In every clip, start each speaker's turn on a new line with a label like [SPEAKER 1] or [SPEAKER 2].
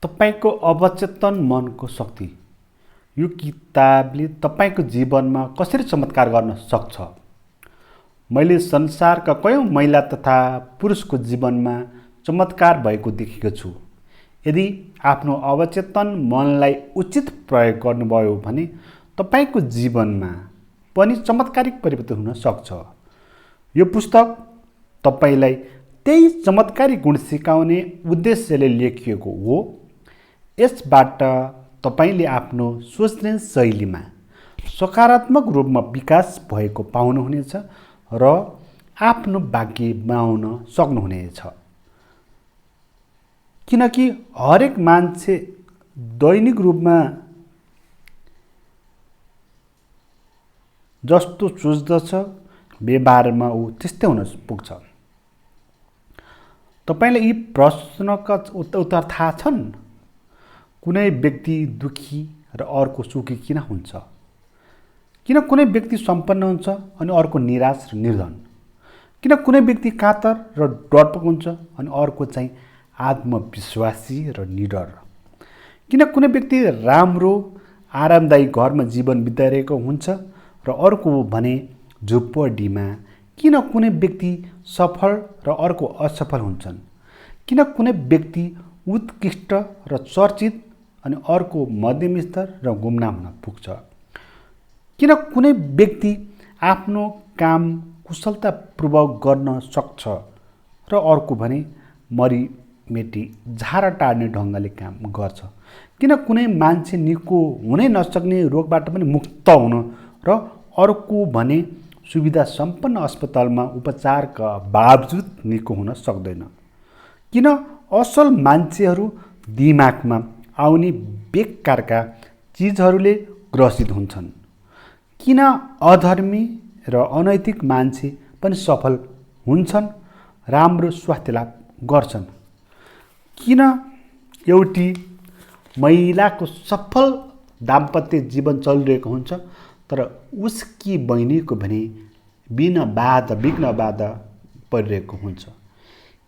[SPEAKER 1] तपाईँको अवचेतन मनको शक्ति। यो किताबले तपाईँको जीवनमा कसरी चमत्कार गर्न सक्छ? मैले संसारका कयौँ महिला तथा पुरुषको जीवनमा चमत्कार भएको देखेको छु। यदि आफ्नो अवचेतन मनलाई उचित प्रयोग गर्नुभयो भने तपाईँको जीवनमा पनि चमत्कारिक परिवर्तन हुन सक्छ। यो पुस्तक तपाईँलाई त्यही चमत्कारी गुण सिकाउने उद्देश्यले लेखिएको हो। यसबाट तपाईँले आफ्नो सोच्ने शैलीमा सकारात्मक रूपमा विकास भएको पाउनुहुनेछ र आफ्नो भाग्य बनाउन सक्नुहुनेछ। किनकि हरेक मान्छे दैनिक रूपमा जस्तो सोच्दछ, व्यवहारमा ऊ त्यस्तै हुन पुग्छ। तपाईँलाई यी प्रश्नका उत्तर थाहा छन्? कुनै व्यक्ति दुखी र अर्को सुखी किन हुन्छ? किन कुनै व्यक्ति सम्पन्न हुन्छ अनि अर्को निराश र निर्धन? किन कुनै व्यक्ति कातर र डरपोक हुन्छ अनि अर्को चाहिँ आत्मविश्वासी र निडर? किन कुनै व्यक्ति राम्रो आरामदायी घरमा जीवन बिताइरहेको हुन्छ र अर्को भने झुप्पडीमा? किन कुनै व्यक्ति सफल र अर्को असफल हुन्छन्? किन कुनै व्यक्ति उत्कृष्ट र चर्चित अनि अर्को मध्यम स्तर र गुमनाम हुन पुग्छ? किन कुनै व्यक्ति आफ्नो काम कुशलतापूर्वक गर्न सक्छ र अर्को भने मरिमेटी झारा टार्ने ढङ्गले काम गर्छ? किन कुनै मान्छे निको हुनै नसक्ने रोगबाट पनि मुक्त हुन र अर्को भने सुविधा सम्पन्न अस्पतालमा उपचारका बावजुद निको हुन सक्दैन? किन असल मान्छेहरू दिमागमा आउने बेकारका चिजहरूले ग्रसित हुन्छन्? किन अधर्मी र अनैतिक मान्छे पनि सफल हुन्छन्, राम्रो स्वास्थ्य लाभ गर्छन्? किन एउटी महिलाको सफल दाम्पत्य जीवन चलिरहेको हुन्छ तर उसकी बहिनीको भने विघ्न बाधा परिरहेको हुन्छ?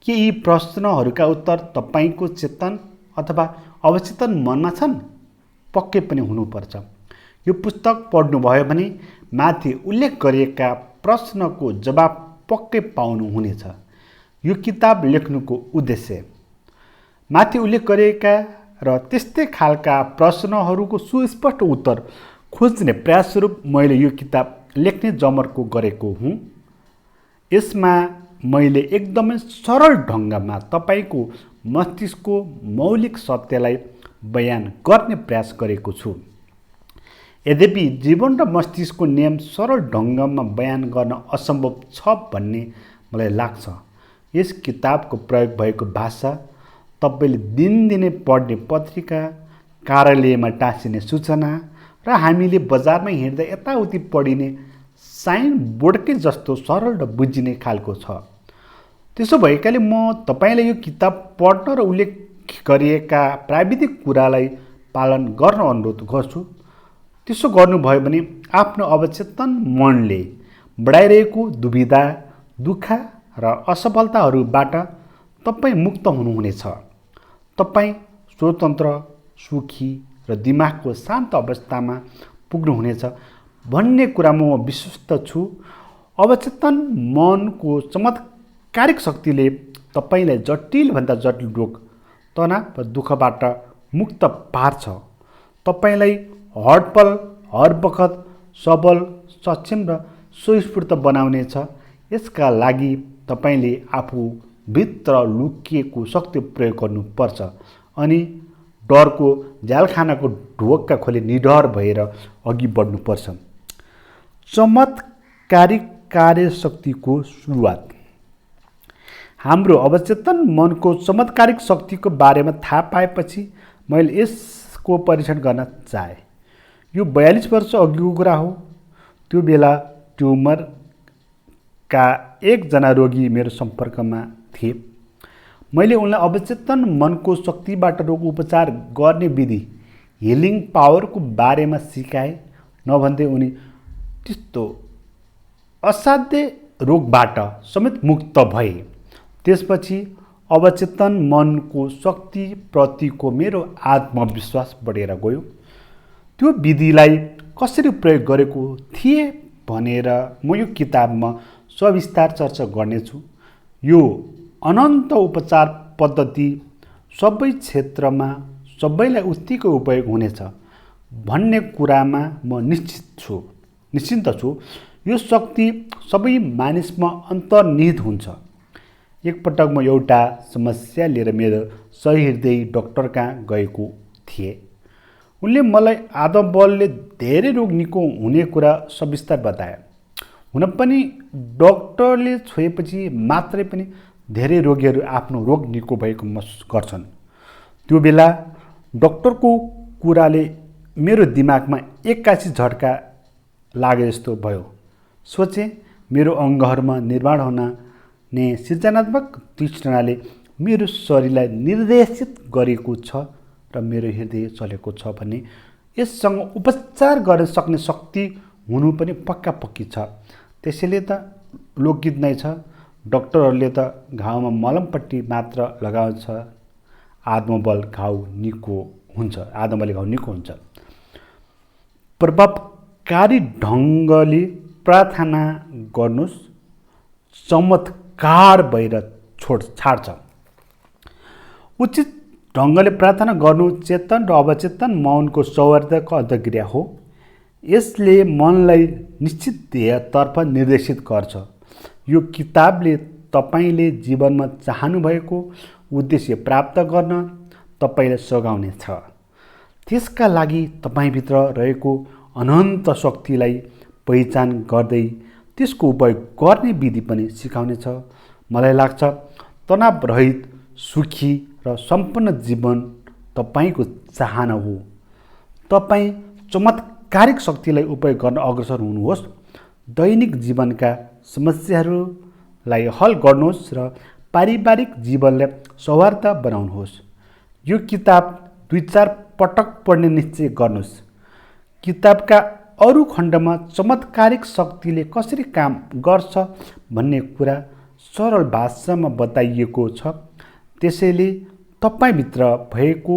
[SPEAKER 1] के यी प्रश्नहरूका उत्तर तपाईँको चेतन अथवा अवचेतन मनमा छन्? पक्कै पनि हुनुपर्छ। यो पुस्तक पढ्नुभयो भने माथि उल्लेख गरिएका प्रश्नको जवाब पक्कै पाउनुहुनेछ। यो किताब लेख्नुको उद्देश्य माथि उल्लेख गरिएका र त्यस्तै खालका प्रश्नहरूको सुस्पष्ट उत्तर खोज्ने प्रयासस्वरूप मैले यो किताब लेख्ने जमर्को गरेको हुँ। यसमा मैले एकदमै सरल ढङ्गमा तपाईँको मस्तिष्कको मौलिक सत्यलाई बयान गर्ने प्रयास गरेको छु। यद्यपि जीवन र मस्तिष्कको नियम सरल ढङ्गमा बयान गर्न असम्भव छ भन्ने मलाई लाग्छ। यस किताबको प्रयोग भएको भाषा तपाईँले दिनदिनै पढ्ने पत्रिका, कार्यालयमा टाँसिने सूचना र हामीले बजारमा हिँड्दा यताउति पढिने साइन बोर्डकै जस्तो सरल र बुझिने खालको छ। त्यसो भएकाले म तपाईँलाई यो किताब पढ्न र उल्लेख गरिएका प्राविधिक कुरालाई पालन गर्न अनुरोध गर्छु। त्यसो गर्नुभयो भने आफ्नो अवचेतन मनले बढाइरहेको दुविधा, दुःख र असफलताहरूबाट तपाईँ मुक्त हुनुहुनेछ। तपाईँ स्वतन्त्र, सुखी र दिमागको शान्त अवस्थामा पुग्नुहुनेछ भन्ने कुरामा म विश्वस्त छु। अवचेतन मनको चमत्कारिक शक्तिले तपाईँलाई जटिलभन्दा जटिल रोग, तनाव र दुःखबाट मुक्त पार्छ। तपाईँलाई हडपल, हर बखत सबल, सक्षम र स्वस्फूर्त बनाउनेछ। यसका लागि तपाईँले आफूभित्र लुकिएको शक्ति प्रयोग गर्नुपर्छ अनि डरको झ्यालखानाको ढोका खोली निडर भएर अघि बढ्नुपर्छ। चमत्कारिक कार्यशक्तिको सुरुवात। हाम्रो अवचेतन मनको चमत्कारिक शक्तिको बारेमा थाहा पाएपछि मैले यसको परीक्षण गर्न चाहे। यो 42 वर्ष अघिको कुरा हो। त्यो बेला ट्युमरका एकजना रोगी मेरो सम्पर्कमा थिए। मैले उनलाई अवचेतन मनको शक्तिबाट रोग उपचार गर्ने विधि, हिलिङ पावरको बारेमा सिकाए। नभन्दै उनी त्यस्तो असाध्य रोगबाट समेत मुक्त भए। त्यसपछि अवचेतन मनको शक्तिप्रतिको मेरो आत्मविश्वास बढेर गयो। त्यो विधिलाई कसरी प्रयोग गरेको थिएँ भनेर म यो किताबमा सविस्तार चर्चा गर्नेछु। यो अनन्त उपचार पद्धति सबै क्षेत्रमा सबैलाई उत्तिकै उपयोग हुनेछ भन्ने कुरामा म निश्चिन्त छु। यो शक्ति सबै मानिसमा अन्तर्निहित हुन्छ। एकपटक म एउटा समस्या लिएर मेरो सहृदय डाक्टर कहाँ गएको थिएँ। उनले मलाई आधा बलले धेरै रोग निको हुने कुरा सविस्तार बताए। हुन पनि डाक्टरले छोएपछि मात्रै पनि धेरै रोगीहरू आफ्नो रोग निको भएको महसुस गर्छन्। त्यो बेला डाक्टरको कुराले मेरो दिमागमा एक्कासी झट्का लागे जस्तो भयो। सोचे मेरो अङ्गहरूमा निर्माण हुने सृजनात्मक तृष्णाले मेरो शरीरलाई निर्देशित गरेको छ र मेरो हृदय चलेको छ भने यससँग उपचार गर्न सक्ने शक्ति हुनु पनि पक्का पक्की छ। त्यसैले त लोकगीत नै छ, डाक्टरहरूले त घाउमा मलमपट्टी मात्र लगाउँछ, आत्मबल घाउ निको हुन्छ। प्रभावकारी ढङ्गले प्रार्थना गर्नुहोस्, चमत्कार भएर छाड्छ। उचित ढङ्गले प्रार्थना गर्नु चेतन र अवचेतन मनको सौहार्दको अन्तर्क्रिया हो। यसले मनलाई निश्चित ध्येयतर्फ निर्देशित गर्छ। यो किताबले तपाईँले जीवनमा चाहनुभएको उद्देश्य प्राप्त गर्न तपाईँलाई सघाउनेछ। त्यसका लागि तपाईँभित्र रहेको अनन्त शक्तिलाई पहिचान गर्दै त्यसको उपयोग गर्ने विधि पनि सिकाउनेछ। मलाई लाग्छ तनावरहित, सुखी र सम्पन्न जीवन तपाईँको चाहना हो। तपाईँ चमत्कारिक शक्तिलाई उपयोग गर्न अग्रसर हुनुहोस्। दैनिक जीवनका समस्याहरूलाई हल गर्नुहोस् र पारिवारिक जीवनलाई सौहार्द बनाउनुहोस्। यो किताब 2-4 पटक पढ्ने निश्चय गर्नुहोस्। किताबका अरू खण्डमा चमत्कारिक शक्तिले कसरी काम गर्छ भन्ने कुरा सरल भाषामा बताइएको छ। त्यसैले तपाईँभित्र भएको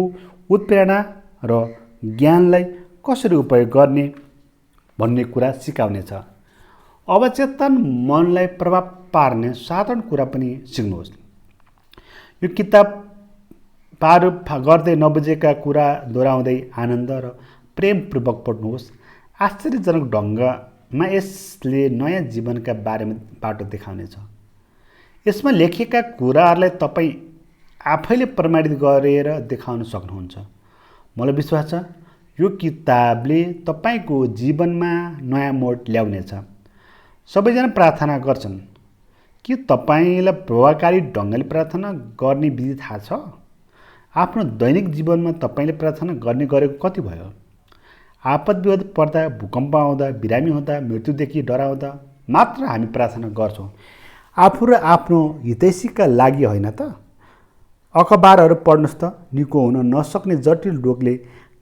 [SPEAKER 1] उत्प्रेरणा र ज्ञानलाई कसरी उपयोग गर्ने भन्ने कुरा सिकाउनेछ। अवचेतन मनलाई प्रभाव पार्ने साधारण कुरा पनि सिक्नुहोस्। यो किताब पार गर्दै नबुझेका कुरा दोहोऱ्याउँदै आनन्द र प्रेमपूर्वक पढ्नुहोस्। आश्चर्यजनक ढङ्गमा यसले नयाँ जीवनका बारेमा बाटो देखाउनेछ। यसमा लेखिएका कुराहरूलाई तपाईँ आफैले प्रमाणित गरेर देखाउन सक्नुहुन्छ। मलाई विश्वास छ यो किताबले तपाईँको जीवनमा नयाँ मोड ल्याउनेछ। सबैजना प्रार्थना गर्छन्। के तपाईँलाई प्रभावकारी ढङ्गले प्रार्थना गर्ने विधि थाहा छ? आफ्नो दैनिक जीवनमा तपाईँले प्रार्थना गर्ने गरेको कति भयो? आपद विपद पर्दा, भूकम्प आउँदा, बिरामी हुँदा, मृत्युदेखि डराउँदा मात्र हामी प्रार्थना गर्छौँ, आफू र आफ्नो हितैषीका लागि होइन त? अखबारहरू पढ्नुहोस् त। निको हुन नसक्ने जटिल रोगले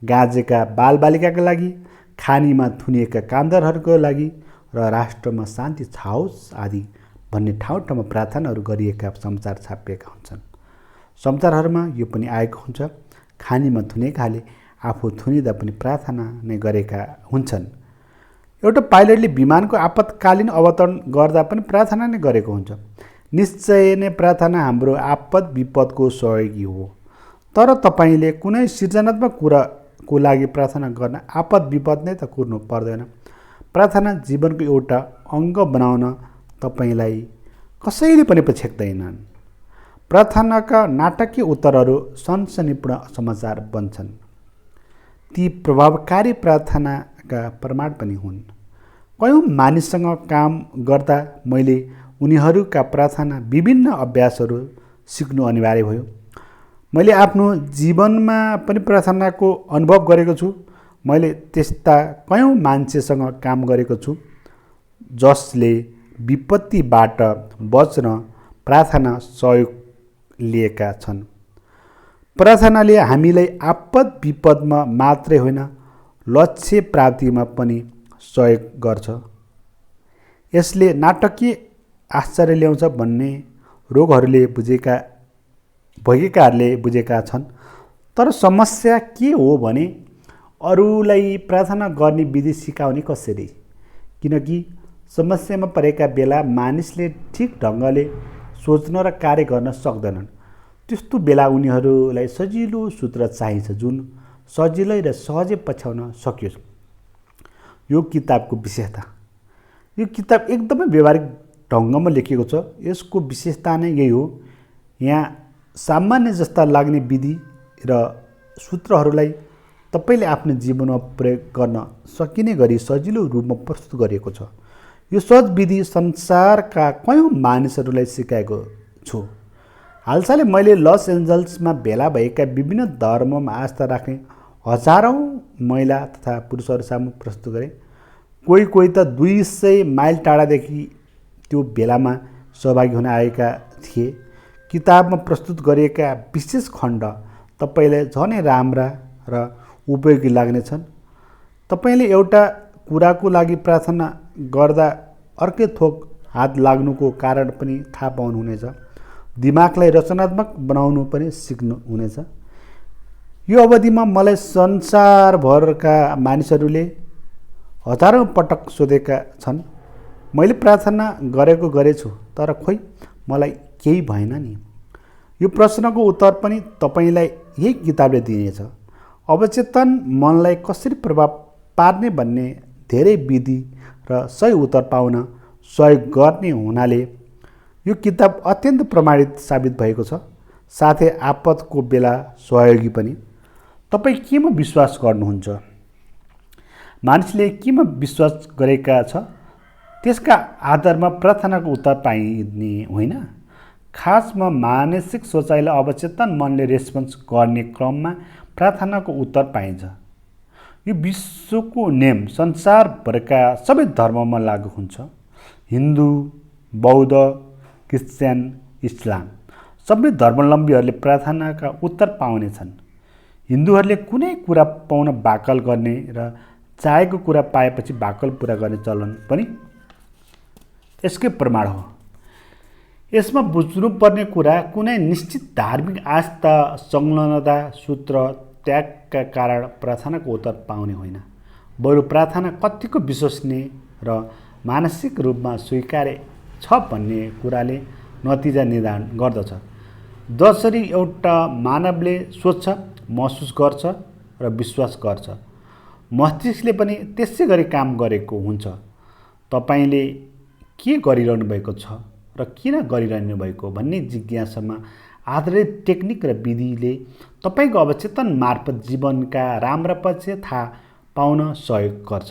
[SPEAKER 1] गाँजेका बालबालिकाका लागि, खानीमा थुनिएका कामदारहरूको लागि र राष्ट्रमा शान्ति छाओस् आदि भन्ने ठाउँ ठाउँमा प्रार्थनाहरू गरिएका समाचार छापिएका हुन्छन्। समाचारहरूमा यो पनि आएको हुन्छ। खानीमा थुनेकाले आफू थुनिँदा पनि प्रार्थना नै गरेका हुन्छन्। एउटा पाइलटले विमानको आपतकालीन अवतरण गर्दा पनि प्रार्थना नै गरेको हुन्छ। निश्चय नै प्रार्थना हाम्रो आपद विपदको सहयोगी हो। तर तपाईँले कुनै सृजनात्मक कुराको लागि प्रार्थना गर्न आपद विपद नै त कुर्नु पर्दैन। प्रार्थना जीवनको एउटा अङ्ग बनाउन तपाईँलाई कसैले पनि छेक्दैनन्। प्रार्थनाका नाटकीय उत्तरहरू सनसनीपूर्ण समाचार बन्छन्। ती प्रभावकारी प्रार्थनाका प्रमाण पनि हुन्। कयौँ मानिससँग काम गर्दा मैले उनीहरूका प्रार्थना विभिन्न अभ्यासहरू सिक्नु अनिवार्य भयो। मैले आफ्नो जीवनमा पनि प्रार्थनाको अनुभव गरेको छु। मैले त्यस्ता कयौँ मान्छेसँग काम गरेको छु जसले विपत्तिबाट बच्न प्रार्थना सहयोग लिएका छन्। प्रार्थनाले हामीलाई आपद विपदमा मात्रै होइन, लक्ष्य प्राप्तिमा पनि सहयोग गर्छ। यसले नाटकीय आश्चर्य ल्याउँछ भन्ने रोगहरूले बुझेका भएकाहरूले बुझेका छन्। तर समस्या के हो भने अरूलाई प्रार्थना गर्ने विधि सिकाउने कसरी? किनकि समस्यामा परेका बेला मानिसले ठिक ढङ्गले सोच्न र कार्य गर्न सक्दैनन्। त्यस्तो बेला उनीहरूलाई सजिलो सूत्र चाहिन्छ जुन सजिलै र सहजै पछ्याउन सकियोस्। यो किताबको विशेषता, यो किताब एकदमै व्यवहारिक ढङ्गमा लेखिएको छ। यसको विशेषता नै यही हो। यहाँ सामान्य जस्ता लाग्ने विधि र सूत्रहरूलाई तपाईँले आफ्नो जीवनमा प्रयोग गर्न सकिने गरी सजिलो रूपमा प्रस्तुत गरिएको छ। यो सहज विधि संसारका कयौँ मानिसहरूलाई सिकाएको छु। हालसालै मैले लस एन्जल्समा भेला भएका विभिन्न धर्ममा आस्था राख्ने हजारौँ महिला तथा पुरुषहरू सामु प्रस्तुत गरेँ। कोही त 200 माइल टाढादेखि त्यो भेलामा सहभागी हुन आएका थिए। किताबमा प्रस्तुत गरिएका विशेष खण्ड तपाईँलाई झनै राम्रा र उपयोगी लाग्नेछन्। तपाईँले एउटा कुराको लागि प्रार्थना गर्दा अर्कै थोक हात लाग्नुको कारण पनि थाहा पाउनुहुनेछ। दिमागलाई रचनात्मक बनाउनु पनि सिक्नुहुनेछ। यो अवधिमा मलाई संसारभरका मानिसहरूले हजारौँ पटक सोधेका छन्, मैले प्रार्थना गरेछु तर खोइ मलाई केही भएन नि। यो प्रश्नको उत्तर पनि तपाईँलाई यही किताबले दिनेछ। अवचेतन मनलाई कसरी प्रभाव पार्ने भन्ने धेरै विधि र सही उत्तर पाउन सहयोग गर्ने हुनाले यो किताब अत्यन्त प्रमाणित साबित भएको छ, साथै आपतको बेला सहयोगी पनि। तपाईँ केमा विश्वास गर्नुहुन्छ? मानिसले केमा विश्वास गरेका छ त्यसका आधारमा प्रार्थनाको उत्तर पाइने होइन। खासमा मानसिक सोचाइलाई अवचेतन मनले रेस्पोन्स गर्ने क्रममा प्रार्थनाको उत्तर पाइन्छ। यो विश्वको नेम संसारभरका सबै धर्ममा लागू हुन्छ। हिन्दू, बौद्ध, क्रिस्चियन, इस्लाम सबै धर्मावलम्बीहरूले प्रार्थनाका उत्तर पाउनेछन्। हिन्दूहरूले कुनै कुरा पाउन भाकल गर्ने र चाहेको कुरा पाएपछि भाकल पुरा गर्ने चलन पनि यसकै प्रमाण हो। यसमा बुझ्नुपर्ने कुरा कुनै निश्चित धार्मिक आस्था, संलग्नता, सूत्र, त्यागका कारण प्रार्थनाको उत्तर पाउने होइन, बरु प्रार्थना कतिको विश्वसनीय र मानसिक रूपमा स्वीकार्य छ भन्ने कुराले नतिजा निर्धारण गर्दछ। जसरी एउटा मानवले सोच्छ, महसुस गर्छ र विश्वास गर्छ, मस्तिष्कले पनि त्यसै गरी काम गरेको हुन्छ। तपाईँले के गरिरहनु भएको छ र किन गरिरहनु भएको भन्ने जिज्ञासामा आधारित टेक्निक र विधिले तपाईँको अवचेतन मार्फत जीवनका राम्रा पक्ष थाहा पाउन सहयोग गर्छ।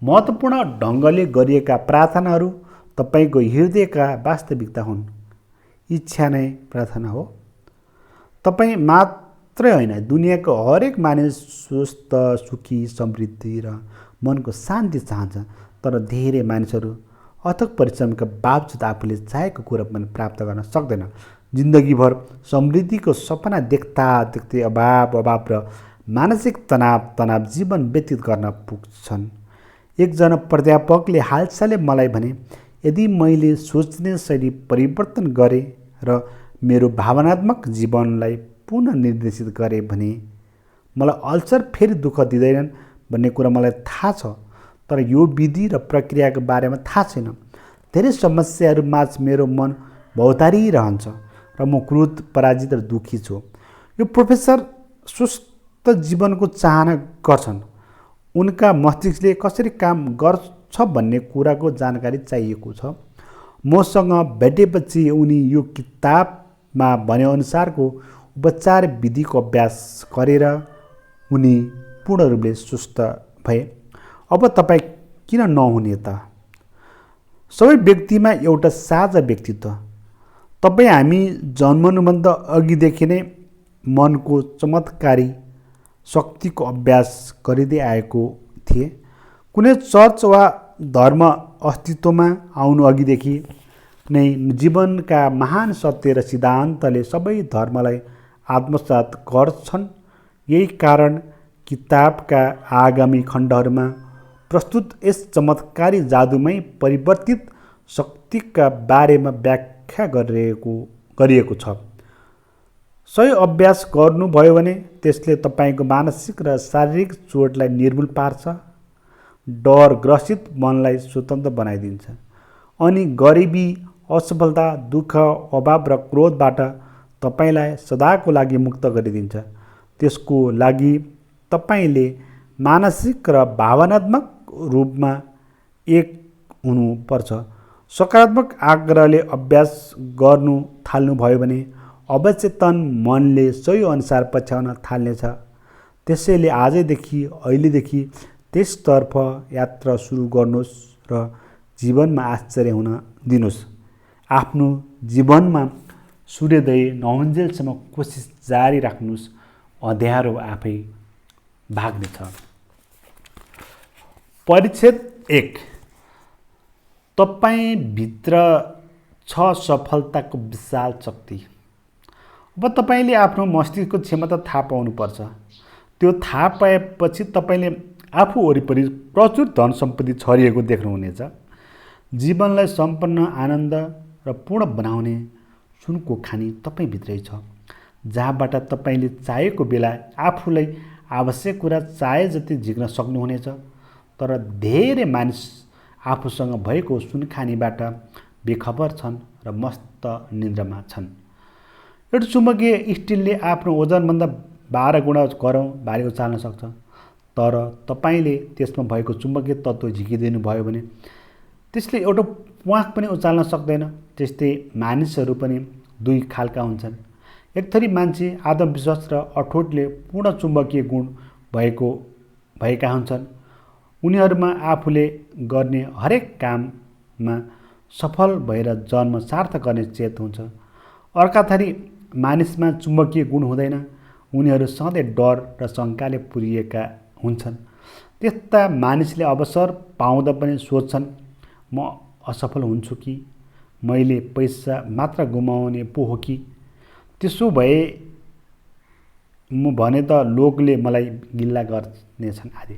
[SPEAKER 1] महत्त्वपूर्ण ढङ्गले गरिएका प्रार्थनाहरू तपाईँको हृदयका वास्तविकता हुन्। इच्छा नै प्रार्थना हो। तपाईँ मात्रै होइन, दुनियाँको हरेक मानिस स्वस्थ, सुखी, समृद्धि र मनको शान्ति चाहन्छ। तर धेरै मानिसहरू अथक परिश्रमका बावजुद आफूले चाहेको कुरा पनि प्राप्त गर्न सक्दैन। जिन्दगीभर समृद्धिको सपना देख्दा देख्दै अभाव र मानसिक तनाव जीवन व्यतीत गर्न पुग्छन्। एकजना प्राध्यापकले हालसालै मलाई भने, यदि मैले सोच्ने शैली परिवर्तन गरेँ र मेरो भावनात्मक जीवनलाई पुनः निर्देशित गरेँ भने मलाई अल्सर फेरि दुःख दिँदैनन् भन्ने कुरा मलाई थाहा छ। तर यो विधि र प्रक्रियाको बारेमा थाहा छैन। धेरै समस्याहरूमाझ मेरो मन भौतारिरहन्छ र म क्रोध, पराजित र दुःखी छु। यो प्रोफेसर स्वस्थ जीवनको चाहना गर्छन्। उनका मस्तिष्कले कसरी काम गर्छ भन्ने कुराको जानकारी चाहिएको छ। मसँग भेटेपछि उनी यो किताबमा भनेअनुसारको उपचार विधिको अभ्यास गरेर उनी पूर्ण रूपले स्वस्थ भए। अब तपाईँ किन नहुने त? सबै व्यक्तिमा एउटा साझा व्यक्तित्व। तपाईँ हामी जन्मनुभन्दा अघिदेखि नै मनको चमत्कारी शक्तिको अभ्यास गरिँदै आएको थिए। कुनै चर्च वा धर्म अस्तित्वमा आउनु अघिदेखि नै जीवनका महान सत्य र सिद्धान्तले सबै धर्मलाई आत्मसात गर्छन्। यही कारण किताबका आगामी खण्डहरूमा प्रस्तुत यस चमत्कारी जादुमय परिवर्तित शक्तिका बारेमा व्याख्या गरिएको छ। सही अभ्यास गर्नुभयो भने त्यसले तपाईँको मानसिक र शारीरिक चोटलाई निर्मूल पार्छ, डर ग्रसित मनलाई स्वतन्त्र बनाइदिन्छ अनि गरिबी, असफलता, दुःख, अभाव र क्रोधबाट तपाईँलाई सदाको लागि मुक्त गरिदिन्छ। त्यसको लागि तपाईँले मानसिक र भावनात्मक रूपमा एक हुनुपर्छ। सकारात्मक आग्रहले अभ्यास गर्नु थाल्नुभयो भने अवचेतन मनले सही अनुसार पछ्याउन थाल्नेछ। त्यसैले आजदेखि, अहिलेदेखि त्यसतर्फ यात्रा सुरु गर्नुहोस् र जीवनमा आश्चर्य हुन दिनुहोस्। आफ्नो जीवनमा सूर्योदय नहुन्जेलसम्म कोसिस जारी राख्नुहोस्, अँध्यारो आफै भाग्नेछ। परिच्छेद 1। तपाईँभित्र छ सफलताको विशाल शक्ति। अब तपाईँले आफ्नो मस्तिष्कको क्षमता थाहा पाउनुपर्छ। त्यो थाहा पाएपछि तपाईँले आफू वरिपरि प्रचुर धन सम्पत्ति छरिएको देख्नुहुनेछ। जीवनलाई सम्पन्न, आनन्द र पूर्ण बनाउने सुनको खानी तपाईँभित्रै छ, जहाँबाट तपाईँले चाहेको बेला आफूलाई आवश्यक कुरा चाहे जति झिक्न सक्नुहुनेछ। तर धेरै मानिस आफूसँग भएको सुनखानीबाट बेखबर छन् र मस्त निन्द्रामा छन्। एउटा चुम्बकीय स्टिलले आफ्नो ओजनभन्दा 12 गुणा गरौँ भारी उचाल्न सक्छ, तर तपाईँले त्यसमा भएको चुम्बकीय तत्त्व झिकिदिनु भयो भने त्यसले एउटा प्वाँख पनि उचाल्न सक्दैन। त्यस्तै मानिसहरू पनि दुई खालका हुन्छन्। एक थरी मान्छे आत्मविश्वास र अठोटले पूर्ण चुम्बकीय गुण भएका हुन्छन्। उनीहरूमा आफूले गर्ने हरेक काममा सफल भएर जन्म सार्थक गर्ने चेत हुन्छ। अर्का थरी मानिसमा चुम्बकीय गुण हुँदैन। उनीहरू सधैँ डर र शङ्काले पुरिएका हुन्छन्। त्यस्ता मानिसले अवसर पाउँदा पनि सोच्छन्, म असफल हुन्छु कि, मैले पैसा मात्र गुमाउने पो हो कि, त्यसो भए म भने त लोकले मलाई गिल्ला गर्नेछन् आदि।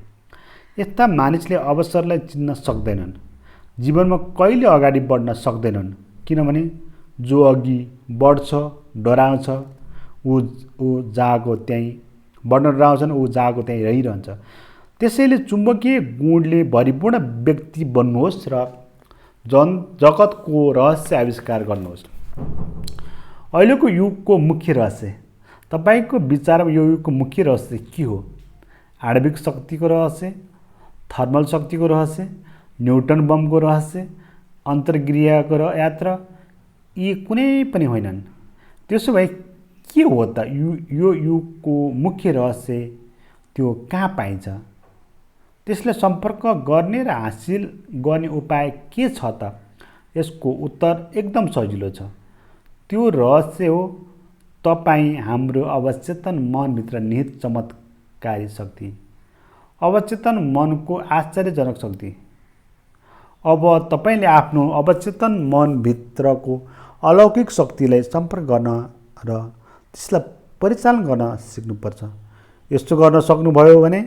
[SPEAKER 1] यस्ता मानिसले अवसरलाई चिन्न सक्दैनन्, जीवनमा कहिले अगाडि बढ्न सक्दैनन्। किनभने जो अघि बढ्छ, डराउँछ, ऊ जागो त्यहीँ बढ्न डराउँछन्, ऊ जागो त्यहीँ रहिरहन्छ। त्यसैले चुम्बकीय गुणले भरिपूर्ण व्यक्ति बन्नुहोस् र जगतको रहस्य आविष्कार गर्नुहोस्। अहिलेको युगको मुख्य रहस्य, तपाईँको विचारमा यो युगको मुख्य रहस्य के हो? आणविक शक्तिको रहस्य, थर्मल शक्तिको रहस्य, न्युटन बमको रहस्य, अन्तर्क्रियाको यात्रा, यी कुनै पनि होइनन्। त्यसो भए के हो त यो युगको मुख्य रहस्य? त्यो कहाँ पाइन्छ? त्यसले सम्पर्क गर्ने र हासिल गर्ने उपाय के छ त? यसको उत्तर एकदम सजिलो छ। त्यो रहस्य हो तपाईँ हाम्रो अवचेतन मनभित्र निहित चमत्कारी शक्ति, अवचेतन मनको आश्चर्यजनक शक्ति। अब तपाईँले आफ्नो अवचेतन मनभित्रको अलौकिक शक्तिलाई सम्पर्क गर्न र त्यसलाई परिचालन गर्न सिक्नुपर्छ। यस्तो गर्न सक्नुभयो भने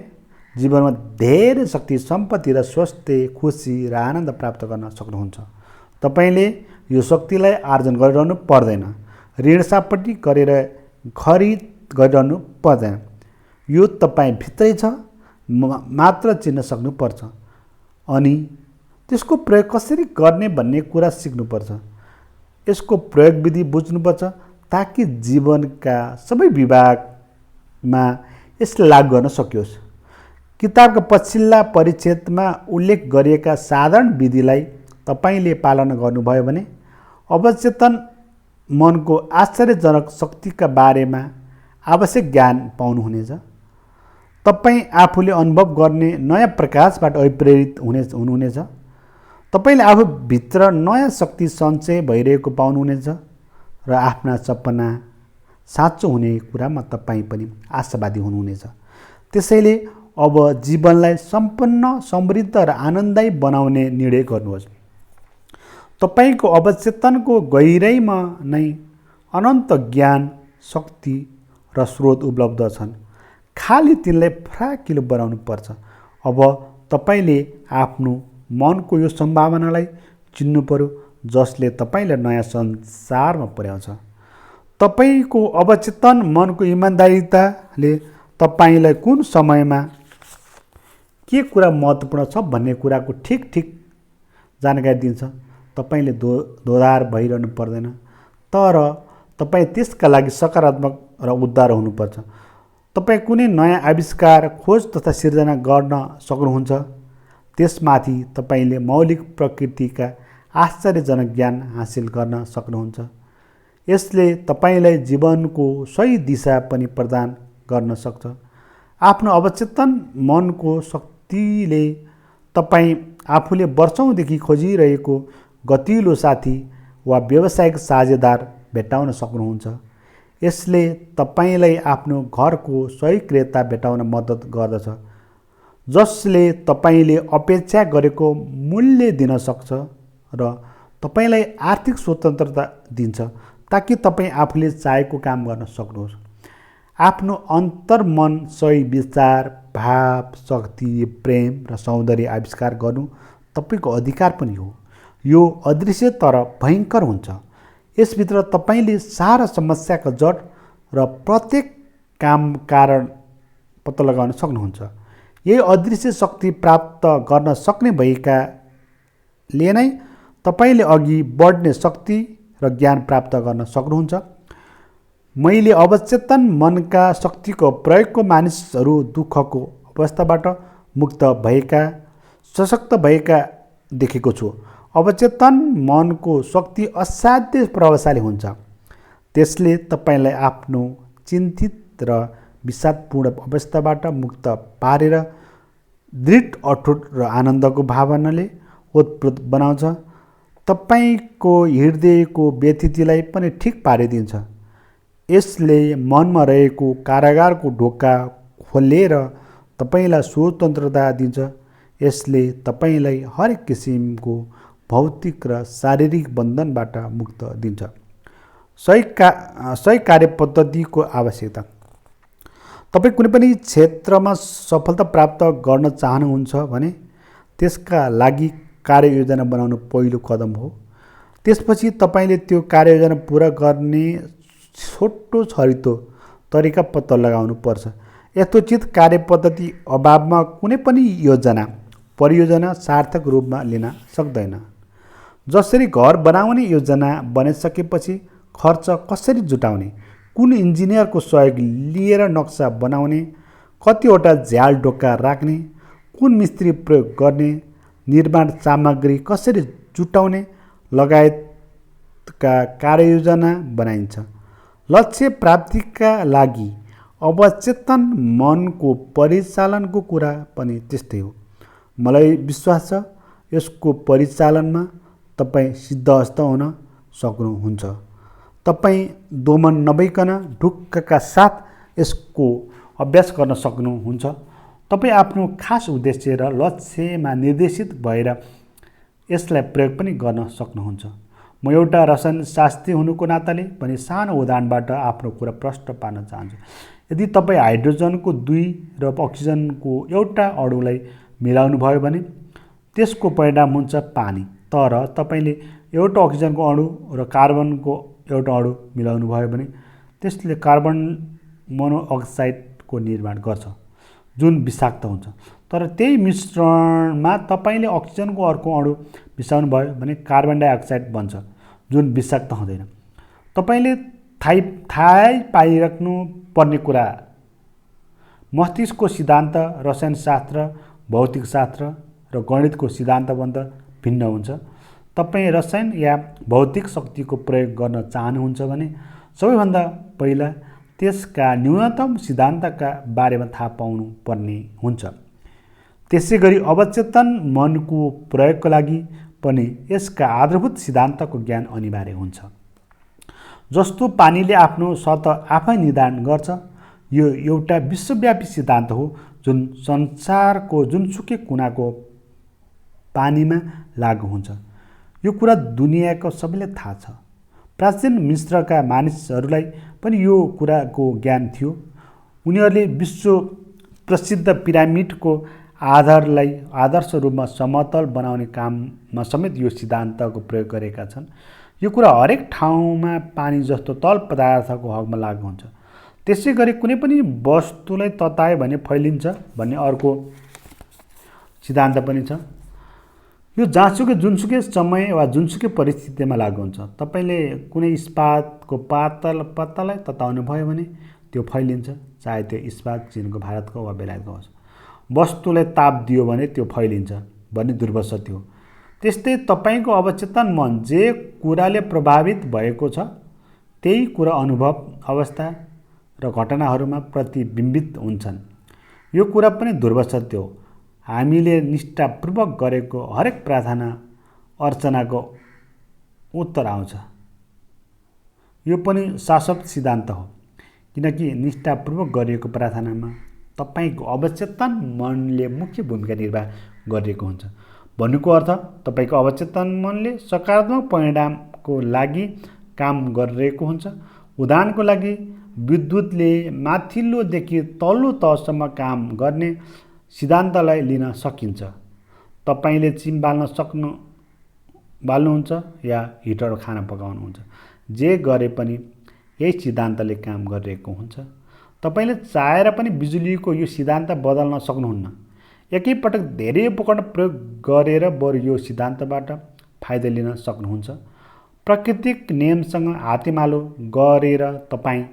[SPEAKER 1] जीवनमा धेरै शक्ति, सम्पत्ति र स्वास्थ्य, खुसी र आनन्द प्राप्त गर्न सक्नुहुन्छ। तपाईँले यो शक्तिलाई आर्जन गरिरहनु पर्दैन, ऋण सापट्टि गरेर खरिद गरिरहनु पर्दैन। यो तपाईँ भित्रै छ, मात्र चिन्न सक्नुपर्छ अनि त्यसको प्रयोग कसरी गर्ने भन्ने कुरा सिक्नुपर्छ। यसको प्रयोग विधि बुझ्नुपर्छ ताकि जीवनका सबै विभागमा यसलाई लागू गर्न सकियोस्। किताबका पछिल्ला परिच्छेदमा उल्लेख गरिएका साधारण विधिलाई तपाईँले पालना गर्नुभयो भने अवचेतन मनको आश्चर्यजनक शक्तिका बारेमा आवश्यक ज्ञान पाउनुहुनेछ। तपाईँ आफूले अनुभव गर्ने नयाँ प्रकाशबाट अभिप्रेरित हुनुहुनेछ। तपाईँले आफूभित्र नयाँ शक्ति सञ्चय भइरहेको पाउनुहुनेछ र आफ्ना सपना साँचो हुने कुरामा तपाईँ पनि आशावादी हुनुहुनेछ। त्यसैले अब जीवनलाई सम्पन्न, समृद्ध र आनन्ददायी बनाउने निर्णय गर्नुहोस्। तपाईँको अवचेतनको गहिराइमा नै अनन्त ज्ञान, शक्ति र स्रोत उपलब्ध छन्। खालि तिनलाई फराकिलो बनाउनु पर्छ। अब तपाईँले आफ्नो मनको यो सम्भावनालाई चिन्नु पर्यो जसले तपाईँलाई नयाँ संसारमा पुर्याउँछ। तपाईँको अवचेतन मनको इमान्दारिताले तपाईँलाई कुन समयमा के कुरा महत्त्वपूर्ण छ भन्ने कुराको ठिक जानकारी दिन्छ। तपाईँले दोधार भइरहनु पर्दैन, तर तपाईँ त्यसका लागि सकारात्मक र उद्धार हुनुपर्छ। तपाईँ कुनै नयाँ आविष्कार, खोज तथा सिर्जना गर्न सक्नुहुन्छ। त्यसमाथि तपाईँले मौलिक प्रकृतिका आश्चर्यजनक ज्ञान हासिल गर्न सक्नुहुन्छ। यसले तपाईँलाई जीवनको सही दिशा पनि प्रदान गर्न सक्छ। आफ्नो अवचेतन मनको शक्तिले तपाईँ आफूले वर्षौँदेखि खोजिरहेको गतिलो साथी वा व्यावसायिक साझेदार भेट्टाउन सक्नुहुन्छ। यसले तपाईँलाई आफ्नो घरको सही क्रेता भेट्टाउन मद्दत गर्दछ, जसले तपाईँले अपेक्षा गरेको मूल्य दिन सक्छ र तपाईँलाई आर्थिक स्वतन्त्रता दिन्छ ताकि तपाईँ आफूले चाहेको काम गर्न सक्नुहोस्। आफ्नो अन्तर्मन सही विचार, भाव, शक्ति, प्रेम र सौन्दर्य आविष्कार गर्नु तपाईँको अधिकार पनि हो। यो अदृश्य तर भयङ्कर हुन्छ। यसभित्र तपाईँले सारा समस्याका जड र प्रत्येक काम कारण पत्ता लगाउन सक्नुहुन्छ। यही अदृश्य शक्ति प्राप्त गर्न सक्ने भएकाले नै तपाईँले अघि बढ्ने शक्ति र ज्ञान प्राप्त गर्न सक्नुहुन्छ। मैले अवचेतन मनका शक्तिको प्रयोगको मानिसहरू दुःखको अवस्थाबाट मुक्त भएका, सशक्त भएका देखेको छु। अवचेतन मनको शक्ति असाध्य प्रभावशाली हुन्छ। त्यसले तपाईँलाई आफ्नो चिन्तित र विषादपूर्ण अवस्थाबाट मुक्त पारेर दृढ, अटुट र आनन्दको भावनाले ओतप्रोत बनाउँछ। तपाईँको हृदयको व्यथितिलाई पनि ठिक पारिदिन्छ। यसले मनमा रहेको कारागारको ढोका खोलेर तपाईँलाई स्वतन्त्रता दिन्छ। यसले तपाईँलाई हरेक किसिमको भौतिक र शारीरिक बन्धनबाट मुक्त दिन्छ। सही कार्यपद्धतिको आवश्यकता। तपाईँ कुनै पनि क्षेत्रमा सफलता प्राप्त गर्न चाहनुहुन्छ भने त्यसका लागि कार्ययोजना बनाउनु पहिलो कदम हो। त्यसपछि तपाईँले त्यो कार्ययोजना पुरा गर्ने छोटो छरितो तरिका पत्ता लगाउनु पर्छ। यथोचित कार्यपद्धति अभावमा कुनै पनि परियोजना सार्थक रूपमा लिन सक्दैन। जसरी घर बनाउने योजना बनाइसकेपछि खर्च कसरी जुटाउने, कुन इन्जिनियरको सहयोग लिएर नक्सा बनाउने, कतिवटा झ्याल ढोका राख्ने, कुन मिस्त्री प्रयोग गर्ने, निर्माण सामग्री कसरी जुटाउने लगायतका कार्ययोजना बनाइन्छ। लक्ष्य प्राप्तिका लागि अवचेतन मनको परिचालनको कुरा पनि त्यस्तै हो। मलाई विश्वास छ यसको परिचालनमा तपाईँ सिद्धहस्त हुन सक्नुहुन्छ। तपाईँ दोमन नभइकन ढुक्कका साथ यसको अभ्यास गर्न सक्नुहुन्छ। तपाईँ आफ्नो खास उद्देश्य र लक्ष्यमा निर्देशित भएर यसलाई प्रयोग पनि गर्न सक्नुहुन्छ। म एउटा रसायनशास्त्री हुनुको नाताले पनि सानो उदाहरणबाट आफ्नो कुरा प्रष्ट पार्न चाहन्छु। यदि तपाईँ हाइड्रोजनको 2 र अक्सिजनको एउटा अणुलाई मिलाउनु भयो भने त्यसको परिणाम हुन्छ पानी। तर तपाईँले एउटा अक्सिजनको अणु र कार्बनको एउटा अणु मिलाउनु भयो भने त्यसले कार्बन मोनोअक्साइडको निर्माण गर्छ, जुन विषाक्त हुन्छ। तर त्यही मिश्रणमा तपाईँले अक्सिजनको अर्को अणु मिसाउनु भयो भने कार्बन डाइअक्साइड बन्छ, जुन विषाक्त हुँदैन। तपाईँले थाहै पाइराख्नु पर्ने कुरा, मस्तिष्कको सिद्धान्त रसायनशास्त्र, भौतिकशास्त्र र गणितको सिद्धान्तभन्दा भिन्न हुन्छ। तपाईँ रसायन या भौतिक शक्तिको प्रयोग गर्न चाहनुहुन्छ भने सबैभन्दा पहिला त्यसका न्यूनतम सिद्धान्तका बारेमा थाहा पाउनु पर्ने हुन्छ। त्यसैगरी अवचेतन मनको प्रयोगका लागि पनि यसका आधारभूत सिद्धान्तको ज्ञान अनिवार्य हुन्छ। जस्तो पानीले आफ्नो सतह आफै निर्धारण गर्छ, यो एउटा विश्वव्यापी सिद्धान्त हो जुन संसारको जुनसुकै कुनाको पानीमा लागू हुन्छ। यो कुरा दुनियाँको सबैलाई थाहा छ। प्राचीन मिस्रका मानिसहरूलाई पनि यो कुराको ज्ञान थियो। उनीहरूले विश्व प्रसिद्ध पिरामिडको आधारलाई आदर्श रूपमा समतल बनाउने काममा समेत यो सिद्धान्तको प्रयोग गरेका छन्। यो कुरा हरेक ठाउँमा पानी जस्तो तरल पदार्थको हकमा लागू हुन्छ। त्यसै गरी कुनै पनि वस्तुलाई ततायो भने फैलिन्छ भन्ने अर्को सिद्धान्त पनि छ। यो जहाँसुकै जुनसुकै समय वा जुनसुकै परिस्थितिमा लागू हुन्छ। तपाईँले कुनै इस्पातको पत्तालाई तताउनु भयो भने त्यो फैलिन्छ, चाहे त्यो इस्पात चीनको, भारतको वा बेलायतको होस्। वस्तुलाई ताप दियो भने त्यो फैलिन्छ भन्ने ध्रुव सत्य हो। त्यस्तै तपाईँको अवचेतन मन जे कुराले प्रभावित भएको छ त्यही कुरा अनुभव, अवस्था र घटनाहरूमा प्रतिबिम्बित हुन्छन्। यो कुरा पनि ध्रुव सत्य हो। हामीले निष्ठापूर्वक गरेको हरेक प्रार्थना अर्चनाको उत्तर आउँछ। यो पनि शाश्वत सिद्धान्त हो, किनकि निष्ठापूर्वक गरिएको प्रार्थनामा तपाईँको अवचेतन मनले मुख्य भूमिका निर्वाह गरिएको हुन्छ। भन्नुको अर्थ तपाईँको अवचेतन मनले सकारात्मक परिणामको लागि काम गरिरहेको हुन्छ। उदाहरणको लागि विद्युतले माथिल्लोदेखि तल्लो तहसम्म काम गर्ने सिद्धान्तलाई लिन सकिन्छ। तपाईँले चिम बाल्नुहुन्छ या हिटर खाना पकाउनुहुन्छ, जे गरे पनि यही सिद्धान्तले काम गरिरहेको हुन्छ। तपाईँले चाहेर पनि बिजुलीको यो सिद्धान्त बदल्न सक्नुहुन्न। एकैपटक धेरै उपकरण प्रयोग गरेर बरु यो सिद्धान्तबाट फाइदा लिन सक्नुहुन्छ। प्राकृतिक नियमसँग हातेमालो गरेर तपाईँ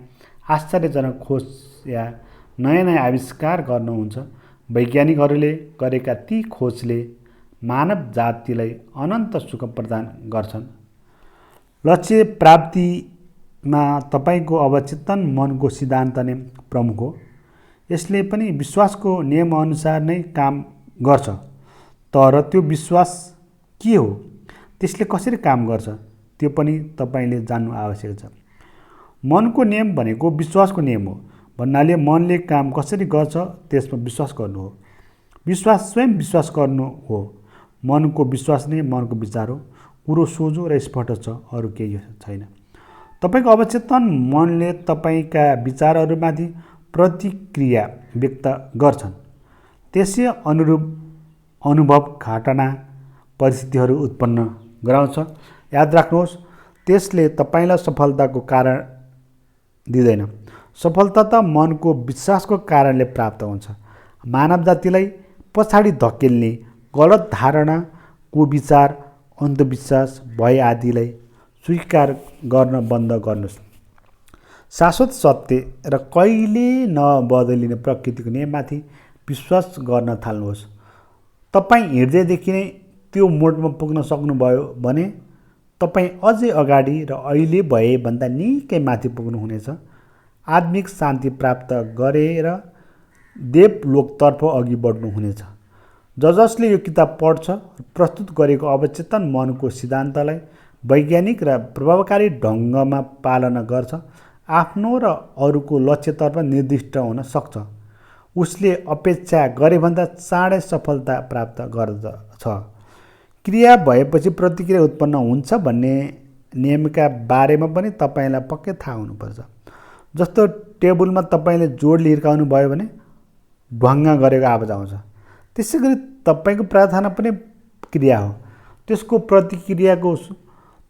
[SPEAKER 1] आश्चर्यजनक खोज या नयाँ नयाँ आविष्कार गर्नुहुन्छ। वैज्ञानिकहरूले गरेका ती खोजले मानव जातिलाई अनन्त सुख प्रदान गर्छन्। लक्ष्य प्राप्तिमा तपाईँको अवचेतन मनको सिद्धान्त नै प्रमुख हो। यसले पनि विश्वासको नियमअनुसार नै काम गर्छ। तर त्यो विश्वास के हो, त्यसले कसरी काम गर्छ, त्यो पनि तपाईँले जान्नु आवश्यक छ। मनको नियम भनेको विश्वासको नियम हो भन्नाले मनले काम कसरी गर्छ त्यसमा विश्वास गर्नु हो। विश्वास स्वयं विश्वास गर्नु हो। मनको विश्वास नै मनको विचार हो। कुरो सोझो र स्पष्ट छ, अरू केही छैन। तपाईँको अवचेतन मनले तपाईँका विचारहरूमाथि प्रतिक्रिया व्यक्त गर्छन्। त्यसै अनुरूप अनुभव, घटना, परिस्थितिहरू उत्पन्न गराउँछ। याद राख्नुहोस्, त्यसले तपाईँलाई सफलताको कारण दिँदैन। सफलता त मनको विश्वासको कारणले प्राप्त हुन्छ। मानव जातिलाई पछाडि धकेल्ने गलत धारणा, कुविचार, अन्धविश्वास, भय आदिलाई स्वीकार गर्न बन्द गर्नुहोस्। शाश्वत सत्य र कहिले नबदलिने प्रकृतिको नियममाथि विश्वास गर्न थाल्नुहोस्। तपाईँ हृदयदेखि नै त्यो मोडमा पुग्न सक्नुभयो भने तपाईँ अझै अगाडि र अहिले भए भन्दा निकै माथि पुग्नुहुनेछ। आत्मिक शान्ति प्राप्त गरेर देवलोकतर्फ अघि बढ्नुहुनेछ। जसले यो किताब पढ्छ, प्रस्तुत गरेको अवचेतन मनको सिद्धान्तलाई वैज्ञानिक र प्रभावकारी ढङ्गमा पालना गर्छ, आफ्नो र अरूको लक्ष्यतर्फ निर्दिष्ट हुन सक्छ। उसले अपेक्षा गरेभन्दा चाँडै सफलता प्राप्त गर्दछ। क्रिया भएपछि प्रतिक्रिया उत्पन्न हुन्छ भन्ने नियमका बारेमा पनि तपाईँलाई पक्कै थाहा हुनुपर्छ। जस्तो टेबलमा तपाईँले जोडले हिर्काउनु भयो भने ढुङ्गा गरेको आवाज आउँछ। त्यसै गरी तपाईँको प्रार्थना पनि क्रिया हो। त्यसको प्रतिक्रियाको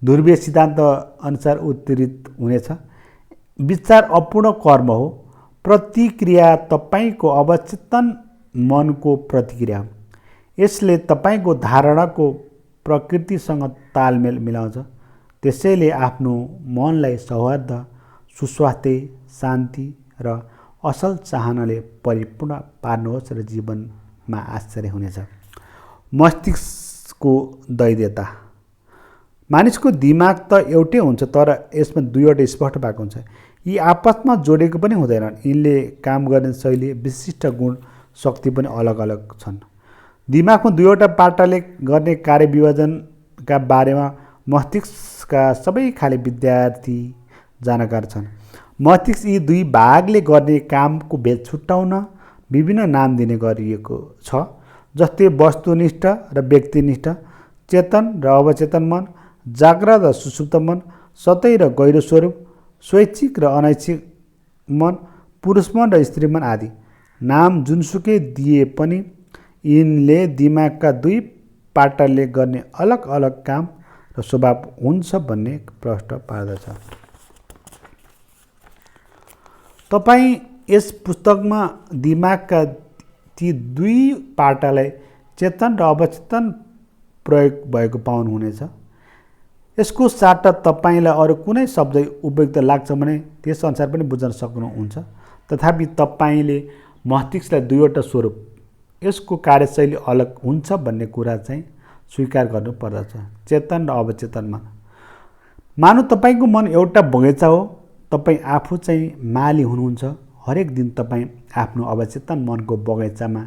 [SPEAKER 1] ध्रुवीय सिद्धान्त अनुसार उत्प्रेरित हुनेछ। विचार अपूर्ण कर्म हो। प्रतिक्रिया तपाईँको अवचेतन मनको प्रतिक्रिया हो। यसले तपाईँको धारणाको प्रकृतिसँग तालमेल मिलाउँछ। त्यसैले आफ्नो मनलाई सौहार्द, सुस्वास्थ्य, शान्ति र असल चाहनाले परिपूर्ण पार्नुहोस् र जीवनमा आश्चर्य हुनेछ। मस्तिष्कको दैध्यता। मानिसको दिमाग त एउटै हुन्छ, तर यसमा दुईवटा स्पष्ट भएको हुन्छ। यी आपसमा जोडेको पनि हुँदैनन्। यिनले काम गर्ने शैली, विशिष्ट गुण, शक्ति पनि अलग अलग छन्। दिमागमा दुईवटा पाटाले गर्ने कार्यविभाजनका बारेमा मस्तिष्कका सबै खाले विद्यार्थी जानकार छन्। मस्तिष्क यी दुई भागले गर्ने कामको भेद छुट्याउन विभिन्न नाम दिने गरिएको छ, जस्तै वस्तुनिष्ठ र व्यक्तिनिष्ठ, चेतन र अवचेतन मन, जाग्रत र सुषुप्त मन, सतै र गहिरो स्वरूप, स्वैच्छिक र अनैच्छिक मन, पुरुष मन र स्त्री मन आदि। नाम जुनसुकै दिए पनि यिनले दिमागका दुई पाटाले गर्ने अलग अलग काम र र स्वभाव हुन्छ भन्ने प्रश्न पार्दछ। तपाईँ यस पुस्तकमा दिमागका ती दुई पाटालाई चेतन र अवचेतन प्रयोग भएको पाउनुहुनेछ। यसको साट्टा तपाईँलाई अरू कुनै शब्द उपयुक्त लाग्छ भने त्यसअनुसार पनि बुझ्न सक्नुहुन्छ। तथापि तपाईँले मस्तिष्कलाई दुईवटा स्वरूप, यसको कार्यशैली अलग हुन्छ भन्ने कुरा चाहिँ स्वीकार गर्नुपर्दछ। चेतन र अवचेतन मन। मानौ तपाईँको मन एउटा बगैँचा हो, तपाईँ आफू चाहिँ माली हुनुहुन्छ। हरेक दिन तपाईँ आफ्नो अवचेतन मनको बगैँचामा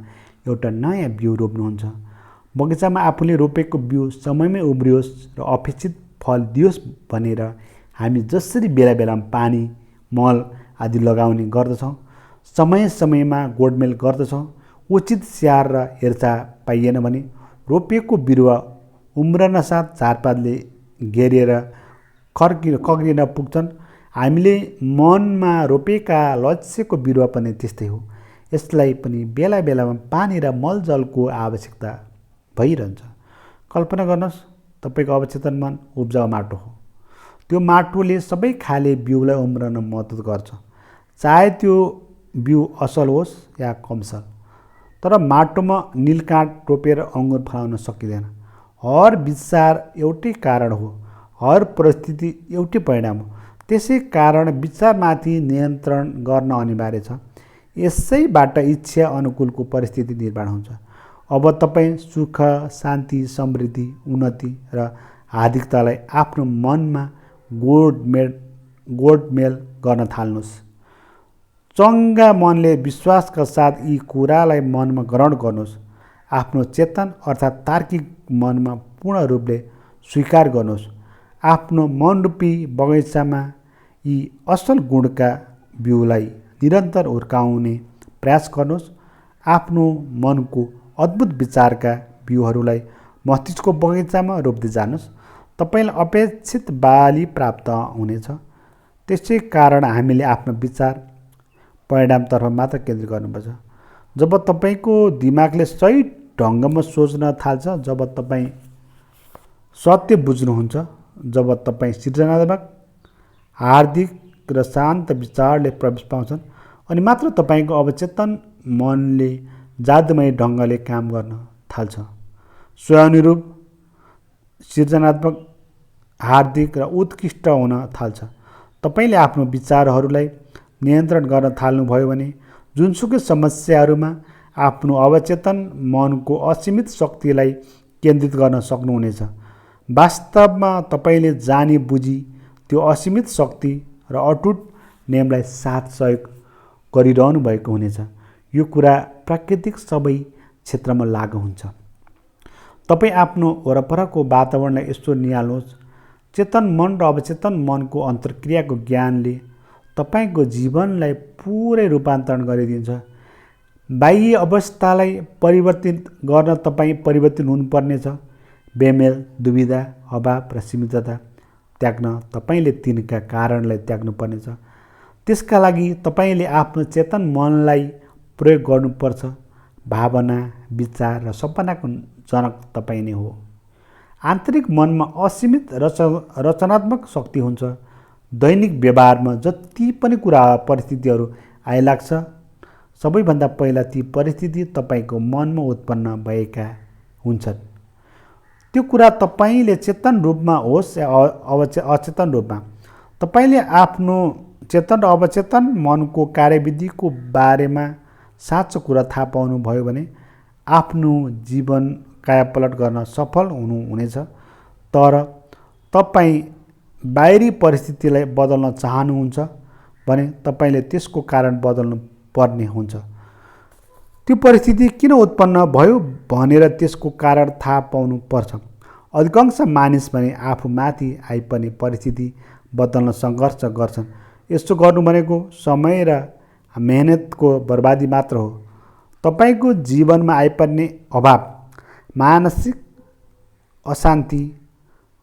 [SPEAKER 1] एउटा नयाँ बिउ रोप्नुहुन्छ। बगैँचामा आफूले रोपेको बिउ समयमै उब्रियोस् र अपेक्षित फल दियोस् भनेर हामी जसरी बेला बेलामा पानी, मल आदि लगाउने गर्दछौँ, समय समयमा गोडमेल गर्दछौँ, उचित स्याहार र हेरचाह पाइएन भने रोपिएको बिरुवा उम्रन साथ झारपातले घेरिएर कक्रिन पुग्छन्। हामीले मनमा रोपेका लक्ष्यको बिरुवा पनि त्यस्तै हो। यसलाई पनि बेला बेलामा पानी र मलजलको आवश्यकता भइरहन्छ। कल्पना गर्नुहोस्, तपाईँको अवचेतन मन उब्जाउ माटो हो। त्यो माटोले सबै खाले बिउलाई उम्रन मद्दत गर्छ, चाहे त्यो बिउ असल होस् या कमसल। तर माटोमा नीलकाँठ रोपेर अङ्गुर फलाउन सकिँदैन। हर विचार एउटै कारण हो, हर परिस्थिति एउटै परिणाम हो। त्यसै कारण विचारमाथि नियन्त्रण गर्न अनिवार्य छ। यसैबाट इच्छा अनुकूलको परिस्थिति निर्माण हुन्छ। अब तपाईँ सुख, शान्ति, समृद्धि, उन्नति र हार्दिकतालाई आफ्नो मनमा गोडमेल गर्न थाल्नुहोस्। चङ्गा मनले विश्वासका साथ यी कुरालाई मनमा ग्रहण गर्नुहोस्। आफ्नो चेतन अर्थात् तार्किक मनमा पूर्ण रूपले स्वीकार गर्नुहोस्। आफ्नो मनरूपी बगैँचामा यी असल गुणका बिउलाई निरन्तर हुर्काउने प्रयास गर्नुहोस्। आफ्नो मनको अद्भुत विचारका बिउहरूलाई मस्तिष्कको बगैँचामा रोप्दै जानुहोस्। तपाईँलाई अपेक्षित बाली प्राप्त हुनेछ। त्यसै कारण हामीले आफ्नो विचार परिणामतर्फ मात्र केन्द्रित गर्नुपर्छ। जब तपाईँको दिमागले सही ढङ्गमा सोच्न थाल्छ, जब तपाईँ सत्य बुझ्नुहुन्छ, जब तपाईँ सृजनात्मक, हार्दिक र शान्त विचारले प्रवेश पाउँछन्, अनि मात्र तपाईँको अवचेतन मनले जादुमय ढङ्गले काम गर्न थाल्छ। स्वयंअनुरूप, सृजनात्मक, हार्दिक र उत्कृष्ट हुन थाल्छ। तपाईँले आफ्नो विचारहरूलाई नियन्त्रण गर्न थाल्नुभयो भने जुनसुकै समस्याहरूमा आफ्नो अवचेतन मनको असीमित शक्तिलाई केन्द्रित गर्न सक्नुहुनेछ। वास्तवमा तपाईँले जानी बुझी त्यो असीमित शक्ति र अटुट नियमलाई साथ सहयोग गरिरहनु भएको हुनेछ। यो कुरा प्राकृतिक सबै क्षेत्रमा लागू हुन्छ। तपाईँ आफ्नो वरपरको वातावरणलाई यस्तो निहाल्नुहोस्। चेतन मन र अवचेतन मनको अन्तर्क्रियाको ज्ञानले तपाईँको जीवनलाई पुरै रूपान्तरण गरिदिन्छ। बाह्य अवस्थालाई परिवर्तित गर्न तपाईँ परिवर्तन हुनुपर्नेछ। बेमेल, दुविधा, अभाव र सीमितता त्याग्न तपाईँले तिनका कारणलाई त्याग्नुपर्नेछ। त्यसका लागि तपाईँले आफ्नो चेतन मनलाई प्रयोग गर्नुपर्छ। भावना, विचार र सपनाको जनक तपाईँ नै हो। आन्तरिक मनमा असीमित रचनात्मक शक्ति हुन्छ। दैनिक व्यवहारमा जति पनि परिस्थितिहरू आइलाग्छ, सबैभन्दा पहिला ती परिस्थिति तपाईँको मनमा उत्पन्न भएका हुन्छन्। त्यो कुरा तपाईँले चेतन रूपमा होस् या अचेतन रूपमा, तपाईँले आफ्नो चेतन र अवचेतन मनको कार्यविधिको बारेमा साँचो कुरा थाहा पाउनुभयो भने आफ्नो जीवन कायापलट गर्न सफल हुनुहुनेछ। तर तपाईँ बाहिरी परिस्थितिलाई बदल्न चाहनुहुन्छ भने तपाईँले त्यसको कारण बदल्नु पर्ने हुन्छ। त्यो परिस्थिति किन उत्पन्न भयो भनेर त्यसको कारण थाहा पाउनु पर्छ। अधिकांश मानिस भने आफूमाथि आइपर्ने परिस्थिति बदल्न सङ्घर्ष गर्छन्। यसो गर्नु भनेको समय र मेहनतको बर्बादी मात्र हो। तपाईँको जीवनमा आइपर्ने अभाव, मानसिक अशान्ति,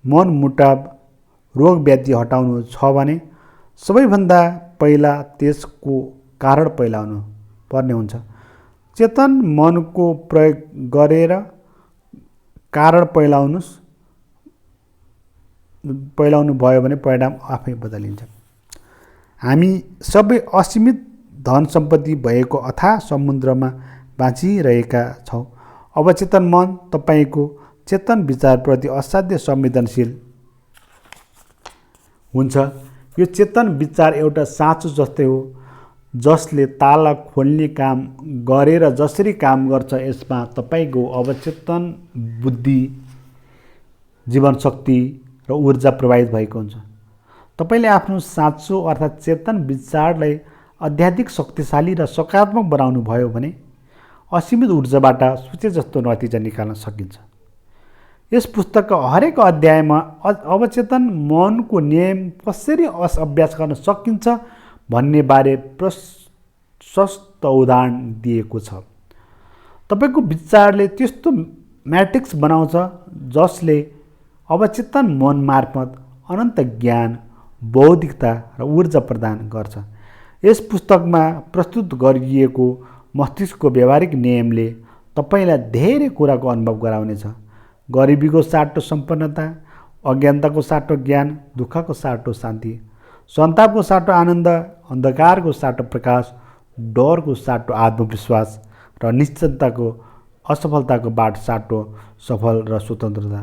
[SPEAKER 1] मनमुटाव, रोग व्याधि हटाउनु छ भने सबैभन्दा पहिला त्यसको कारण पहिलाउनु पर्ने हुन्छ। चेतन मनको प्रयोग गरेर कारण पहिलाउनुहोस्। पहिलाउनु भयो भने परिणाम आफै बदलिन्छ। हामी सबै असीमित धन सम्पत्ति भएको अथाह समुद्रमा बाँचिरहेका छौँ। अवचेतन मन तपाईँको चेतन विचारप्रति असाध्य संवेदनशील हुन्छ। यो चेतन विचार एउटा साँचो जस्तै हो, जसले ताला खोल्ने काम गरेर जसरी काम गर्छ, यसमा तपाईँको अवचेतन बुद्धि, जीवनशक्ति र ऊर्जा प्रवाहित भएको हुन्छ। तपाईँले आफ्नो साँचो अर्थात् चेतन विचारलाई अत्याधिक शक्तिशाली र सकारात्मक बनाउनु भयो भने असीमित ऊर्जाबाट सोचे जस्तो नतिजा निकाल्न सकिन्छ। यस पुस्तकका हरेक अध्यायमा अवचेतन मनको नियम कसरी अभ्यास गर्न सकिन्छ भन्ने बारे प्रशस्त उदाहरण दिएको छ। तपाईँको विचारले त्यस्तो म्याट्रिक्स बनाउँछ जसले अवचेतन मन मार्फत अनन्त ज्ञान, बौद्धिकता र ऊर्जा प्रदान गर्छ। यस पुस्तकमा प्रस्तुत गरिएको मस्तिष्कको व्यावहारिक नियमले तपाईँलाई धेरै कुराको अनुभव गराउनेछ। गरिबीको साटो सम्पन्नता, अज्ञानताको साटो ज्ञान, दुःखको साटो शान्ति, सन्तापको साटो आनन्द, अन्धकारको साटो प्रकाश, डरको साटो आत्मविश्वास र निश्चिन्तताको असफलताको बाट साटो सफल र स्वतन्त्रता।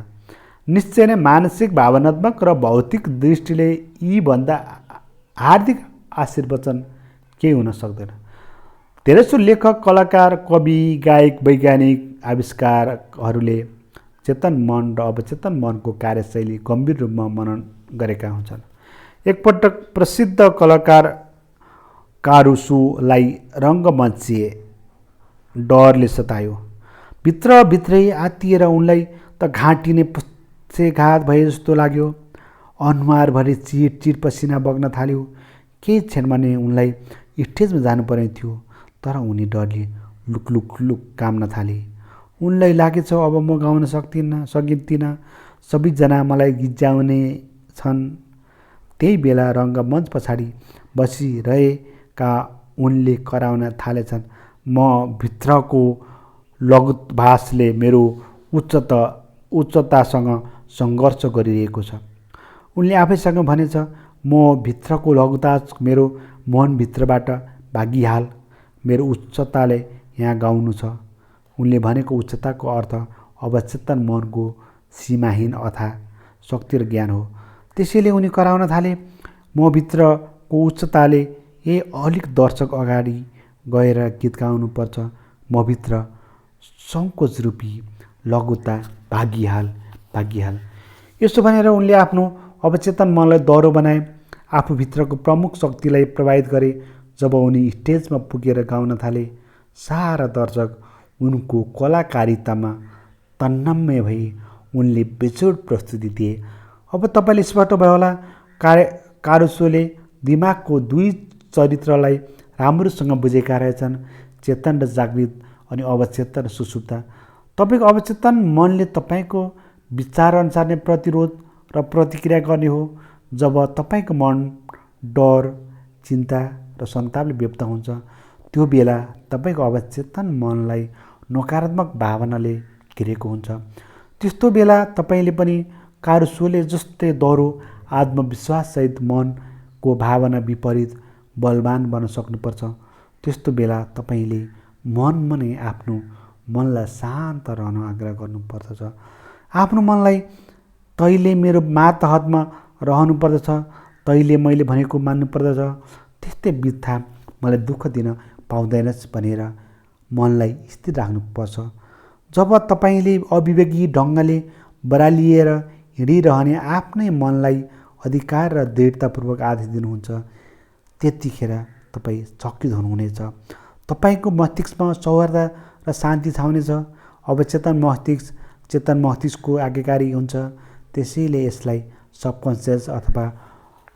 [SPEAKER 1] निश्चय नै मानसिक, भावनात्मक र भौतिक दृष्टिले यीभन्दा हार्दिक आशीर्वचन केही हुन सक्दैन। धेरैजसो लेखक, कलाकार, कवि, गायक, वैज्ञानिक, आविष्कारहरूले चेतन मन र अवचेतन मनको कार्यशैली गम्भीर रूपमा मनन गरेका हुन्छन्। एकपटक प्रसिद्ध कलाकार कारुसोलाई रङ्गमञ्चीय डरले सतायो। भित्रभित्रै आत्तिएर उनलाई त घाँटिने पक्षघात भए जस्तो लाग्यो। अनुहारभरि चिर पसिना बग्न थाल्यो। केही क्षणमा नै उनलाई स्टेजमा जानुपर्ने थियो, तर उनी डरले लुक काम्न थाले। उनलाई लागेछ अब म गाउन सकिन्दिनँ, सबैजना मलाई गिज्याउने छन्। त्यही बेला रङ्गमञ्च पछाडि बसिरहेका उनले कराउन थालेछन्, म भित्रको लघुभासले मेरो उच्चतासँग सङ्घर्ष गरिरहेको छ। उनले आफैसँग भनेछ, म भित्रको लघुतास मेरो मनभित्रबाट भागिहाल, मेरो उच्चताले यहाँ गाउनु छ। उनले भनेको उच्चताको अर्थ अवचेतन मनको सीमाहीन अथाह शक्ति र ज्ञान हो। त्यसैले उनी कराउन थाले, म भित्रको उच्चताले अलिक दर्शक अगाडि गएर गीत गाउनुपर्छ। म भित्र सङ्कोच रूपी लघुता भागिहाल। यसो भनेर उनले आफ्नो अवचेतन मनलाई दह्रो बनाए, आफूभित्रको प्रमुख शक्तिलाई प्रभावित गरे। जब उनी स्टेजमा पुगेर गाउन थाले, सारा दर्शक उनको कलाकारितामा तन्मय भई उनले बेजोड प्रस्तुति दिए। अब तपाईँले स्पष्ट भयो होला, कारुसोले दिमागको दुई चरित्रलाई राम्रोसँग बुझेका रहेछन्, चेतन र जागृत अनि अवचेतन र सुसुप्त। तपाईँको अवचेतन मनले तपाईँको विचारअनुसार नै प्रतिरोध र प्रतिक्रिया गर्ने हो। जब तपाईँको मन डर, चिन्ता र सन्तापले व्याप्त हुन्छ, त्यो बेला तपाईँको अवचेतन मनलाई नकारात्मक भावनाले घेरेको हुन्छ। त्यस्तो बेला तपाईँले पनि कारुसोले जस्तै दह्रो आत्मविश्वाससहित मनको भावना विपरीत बलवान बन्न सक्नुपर्छ। त्यस्तो बेला तपाईँले मनमा नै आफ्नो मनलाई शान्त रहन आग्रह गर्नुपर्दछ। आफ्नो मनलाई, तैँले मेरो मातहतमा रहनुपर्दछ, तैँले मैले भनेको मान्नुपर्दछ, त्यस्तै बित्था मलाई दुःख दिन पाउँदैनस् भनेर मनलाई स्थिर राख्नुपर्छ। जब तपाईँले अविवेकी ढङ्गले बरालिएर हिँडिरहने आफ्नै मनलाई अधिकार र दृढतापूर्वक आदेश दिनुहुन्छ, त्यतिखेर तपाईँ चकित हुनुहुनेछ। तपाईँको मस्तिष्कमा सौहार्द र शान्ति छाउनेछ। अवचेतन मस्तिष्क चेतन मस्तिष्कको आज्ञाकारी हुन्छ। त्यसैले यसलाई सबकन्सियस अथवा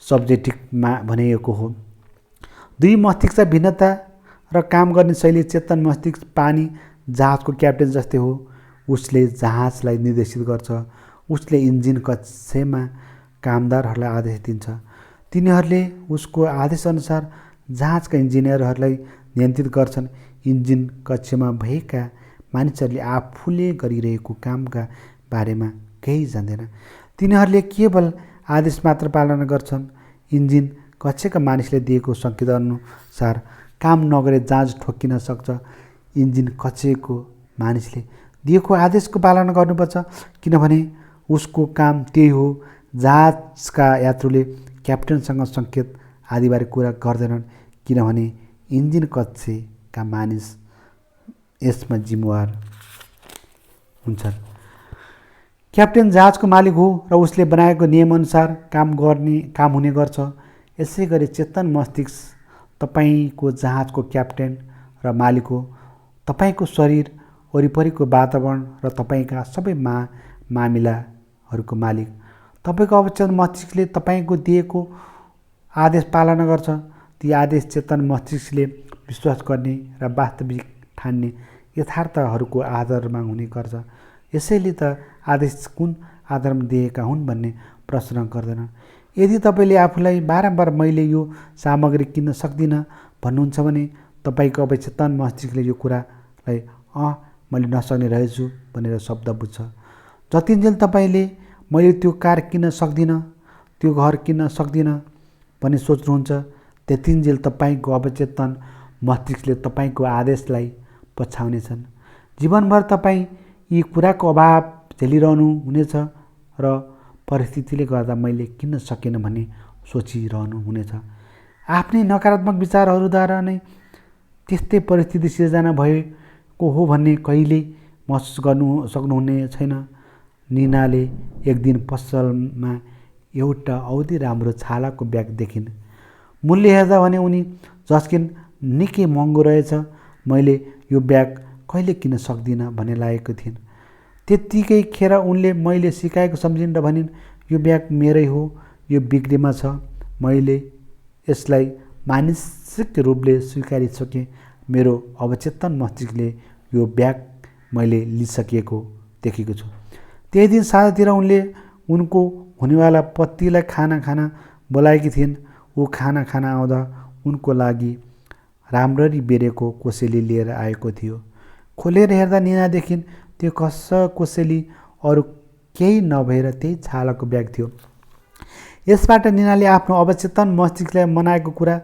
[SPEAKER 1] सब्जेक्टिभमा भनिएको हो। दुई मस्तिष्कका भिन्नता र काम गर्ने शैली। चेतन मस्तिष्क पानी जहाजको क्याप्टेन जस्तै हो। उसले जहाजलाई निर्देशित गर्छ। उसले इन्जिन कक्षमा कामदारहरूलाई आदेश दिन्छ। तिनीहरूले उसको आदेशअनुसार जहाजका इन्जिनियरहरूलाई नियन्त्रित गर्छन्। इन्जिन कक्षमा भएका मानिसहरूले आफूले गरिरहेको कामका बारेमा केही जान्दैन। तिनीहरूले केवल आदेश मात्र पालना गर्छन्। इन्जिन कक्षका मानिसले दिएको सङ्केत अनुसार काम नगरे जहाज ठोक्किन सक्छ। इन्जिन कक्षको मानिसले दिएको आदेशको पालना गर्नुपर्छ, किनभने उसको काम त्यही हो। जहाजका यात्रुले क्याप्टेनसँग सङ्केत आदिबारे कुरा गर्दैनन्, किनभने इन्जिन कक्षका मानिस यसमा जिम्मेवार हुन्छन्। क्याप्टेन जहाजको मालिक हो र उसले बनाएको नियमअनुसार काम हुने गर्छ। यसै गरी चेतन मस्तिष्क तपाईँको जहाजको क्याप्टेन र मालिक हो। तपाईँको शरीर वरिपरिको वातावरण र तपाईँका सबै मामिलाहरूको मालिक। तपाईँको अवचेतन मस्तिष्कले तपाईँको दिएको आदेश पालना गर्छ। ती आदेश चेतन मस्तिष्कले विश्वास गर्ने र वास्तविक ठान्ने यथार्थहरूको आधारमा हुने गर्छ। यसैले त आदेश कुन आधारमा दिएका हुन् भन्ने प्रश्न गर्दैन। यदि तपाईँले आफूलाई बारम्बार मैले यो सामग्री किन्न सक्दिनँ भन्नुहुन्छ भने तपाईँको अवचेतन मस्तिष्कले यो कुरालाई मैले नसक्ने रहेछु भनेर शब्द बुझ्छ। जतिन्जेल तपाईँले मैले त्यो कार किन्न सक्दिनँ, त्यो घर किन्न सक्दिनँ भन्ने सोच्नुहुन्छ, त्यतिन्जेल तपाईँको अवचेतन मस्तिष्कले तपाईँको आदेशलाई पछ्याउनेछन्। जीवनभर तपाईँ यी कुराको अभाव झेलिरहनु हुनेछ र परिस्थितिले गर्दा मैले किन्न सकेन भन्ने सोचिरहनु हुनेछ। आफ्नै नकारात्मक विचारहरूद्वारा नै त्यस्तै परिस्थिति सिर्जना भएको हो भन्ने कहिल्यै महसुस गर्नु सक्नुहुने छैन। निनाले एक दिन पसलमा एउटा औधी राम्रो छालाको ब्याग देखिन्। मूल्य हेर्दा भने उनी झस्किन्, निकै महँगो रहेछ, मैले यो ब्याग कहिले किन्न सक्दिनँ भन्ने लागेको थिइन्। त्यत्तिकै खेर उनले मैले सिकाएको सम्झिन् र भनिन्, यो ब्याग मेरै हो, यो बिक्रीमा छ, मैले यसलाई मानसिक रूपले स्वीकारिसकेँ। मेरो अवचेतन मस्तिष्कले यो ब्याग मैले लिइसकेको देखेको छु। त्यही दिन साँझतिर उनले उनको हुनेवाला पतिलाई खाना खान बोलाएकी थिइन्। ऊ खाना खान आउँदा उनको लागि राम्ररी बेरेको कोसेली लिएर आएको थियो। खोलेर हेर्दा निना देखिन् त्यो कोसेली अरू केही नभएर त्यही छालाको ब्याग थियो। यसबाट निनाले आफ्नो अवचेतन मस्तिष्कलाई मनाएको कुरा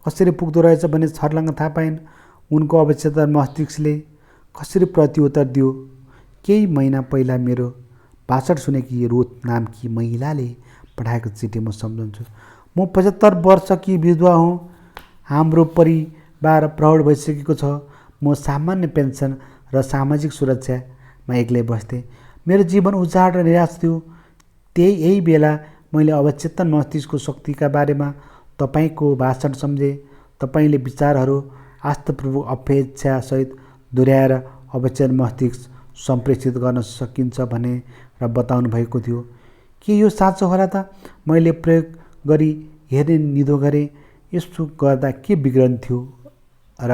[SPEAKER 1] कसरी पुग्दो रहेछ भन्ने छर्लङ्ग थाहा पाइन्। उनको अवचेतन मस्तिष्कले कसरी प्रत्युत्तर दियो। केही महिना पहिला मेरो भाषण सुनेकी रुथ नामकी महिलाले पठाएको चिठी म सम्झन्छु। म 75 वर्षकी विधवा हुँ। हाम्रो परिवार प्रौढ भइसकेको छ। म सामान्य पेन्सन र सामाजिक सुरक्षामा एक्लै बस्थेँ। मेरो जीवन उजाड र निराश थियो। यही बेला मैले अवचेतन मस्तिष्कको शक्तिका बारेमा तपाईँको भाषण सम्झेँ। तपाईँले विचारहरू आस्थापूर्वक अपेक्षासहित दोहोऱ्याएर अवचेतन मस्तिष्क सम्प्रेषित गर्न सकिन्छ भनेर बताउनु भएको थियो। के यो साँचो होला त? मैले प्रयोग गरी हेर्ने निधो गरेँ। यसो गर्दा के बिग्रन्थ्यो र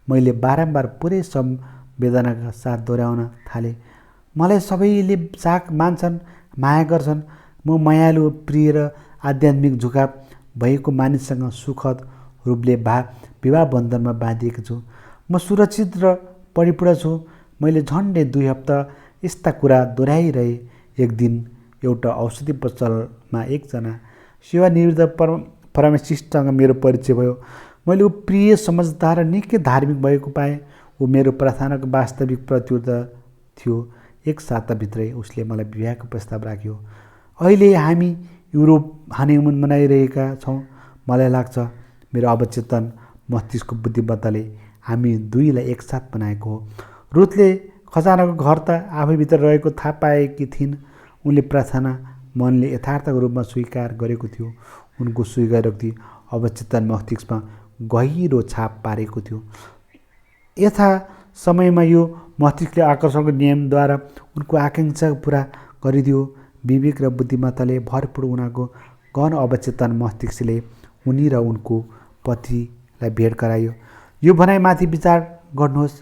[SPEAKER 1] मैले बारम्बार पुरै संवेदनाका साथ दोहोऱ्याउन थालेँ। मलाई सबैले मान्छन्, माया गर्छन्। म मायालु, प्रिय र आध्यात्मिक झुकाव भएको मानिससँग सुखद रूपले विवाह बन्धनमा बाँधिएको छु। म सुरक्षित र परिपूर्ण छु। मैले झन्डै 2 हप्ता यस्ता कुरा दोहोऱ्याइरहेँ। एक दिन एउटा औषधि पसलमा एकजना सेवानिवृत्त फार्मासिस्टसँग मेरो परिचय भयो। मैले ऊ प्रिय, समझदार र निकै धार्मिक भएको पाएँ। ऊ मेरो प्रार्थनाको वास्तविक प्रत्युत्तर थियो। एक साताभित्रै उसले मलाई विवाहको प्रस्ताव राख्यो। अहिले हामी युरोप हनीमुन मनाइरहेका छौँ। मलाई लाग्छ मेरो अवचेतन मस्तिष्कको बुद्धिमत्ताले हामी दुईलाई एकसाथ बनाएको हो। रुथले खजानाको घर त आफैभित्र रहेको थाहा पाएकी थिइन्। उनले प्रार्थना मनले यथार्थको रूपमा स्वीकार गरेको थियो। उनको स्वीकारोक्ति अवचेतन मस्तिष्कमा गहिरो छाप पारेको थियो। यथा समयमा यो मस्तिष्कले आकर्षणको नियमद्वारा उनको आकाङ्क्षा पुरा गरिदियो। विवेक र बुद्धिमत्ताले भरपूर उनको गहन अवचेतन मस्तिष्कले उनी र उनको पतिलाई भेट गरायो। यो भनाइमाथि विचार गर्नुहोस्।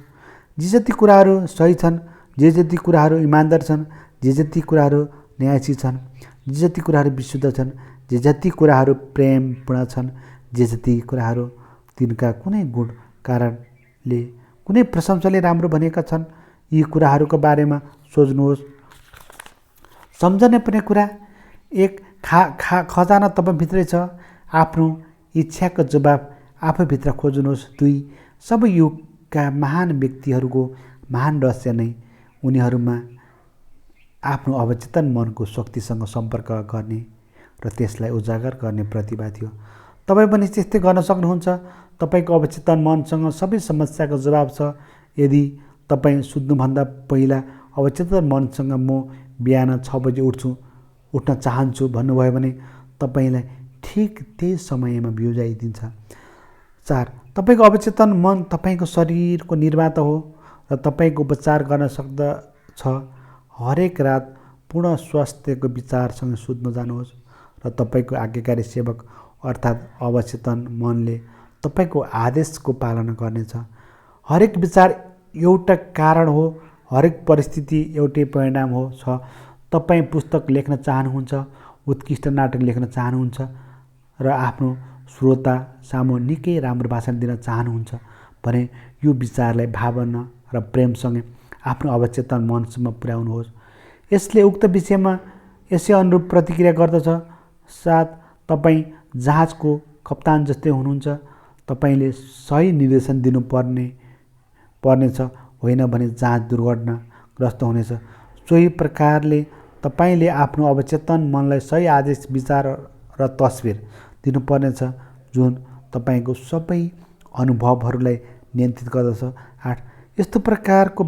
[SPEAKER 1] जे जति कुराहरू सही छन्, जे जति कुराहरू इमान्दार छन्, जे जति कुराहरू न्यायशील छन्, जे जति कुराहरू विशुद्ध छन्, जे जति कुराहरू प्रेमपूर्ण छन्, जे जति कुराहरू तिनका कुनै गुण कारणले, कुनै प्रशंसाले राम्रो भनेका छन्, यी कुराहरूको बारेमा सोच्नुहोस्। सम्झनै पर्ने कुरा एक खजाना तपाईँभित्रै छ। आफ्नो इच्छाको जवाब आफैभित्र खोज्नुहोस्। 2 सबै युगका महान व्यक्तिहरूको महान रहस्य नै उनीहरूमा आफ्नो अवचेतन मनको शक्तिसँग सम्पर्क गर्ने र त्यसलाई उजागर गर्ने प्रतिभा थियो। तपाईँ पनि त्यस्तै गर्न सक्नुहुन्छ। तपाईँको अवचेतन मनसँग सबै समस्याको जवाब छ। यदि तपाईँ सुत्नुभन्दा पहिला अवचेतन मनसँग म बिहान 6 बजे उठ्न चाहन्छु भन्नुभयो भने तपाईँलाई ठिक त्यही समयमा ब्युजाइदिन्छ। 4 तपाईँको अवचेतन मन तपाईँको शरीरको निर्माता हो र तपाईँको उपचार गर्न सक्दछ। हरेक रात पूर्ण स्वास्थ्यको विचारसँग सुत्न जानुहोस् र तपाईँको आज्ञाकारी सेवक अर्थात् अवचेतन मनले तपाईँको आदेशको पालना गर्नेछ। हरेक विचार एउटा कारण हो, हरेक परिस्थिति एउटै परिणाम हो छ। तपाईँ पुस्तक लेख्न चाहनुहुन्छ, उत्कृष्ट नाटक लेख्न चाहनुहुन्छ र आफ्नो श्रोता सामु निकै राम्रो भाषण दिन चाहनुहुन्छ भने यो विचारलाई भावना र प्रेमसँगै आफ्नो अवचेतन मनसम्म पुर्याउनुहोस्। यसले उक्त विषयमा यसै अनुरूप प्रतिक्रिया गर्दछ। 7 तपाईँ जहाजको कप्तान जस्तै हुनुहुन्छ। तपाईँले सही निर्देशन दिनुपर्नेछ, होइन भने जहाज दुर्घटनाग्रस्त हुनेछ। सोही प्रकारले तपाईँले आफ्नो अवचेतन मनलाई सही आदेश, विचार र तस्बिर दिनुपर्नेछ जुन तपाईँको सबै अनुभवहरूलाई नियन्त्रित गर्दछ। 8 यस्तो प्रकारको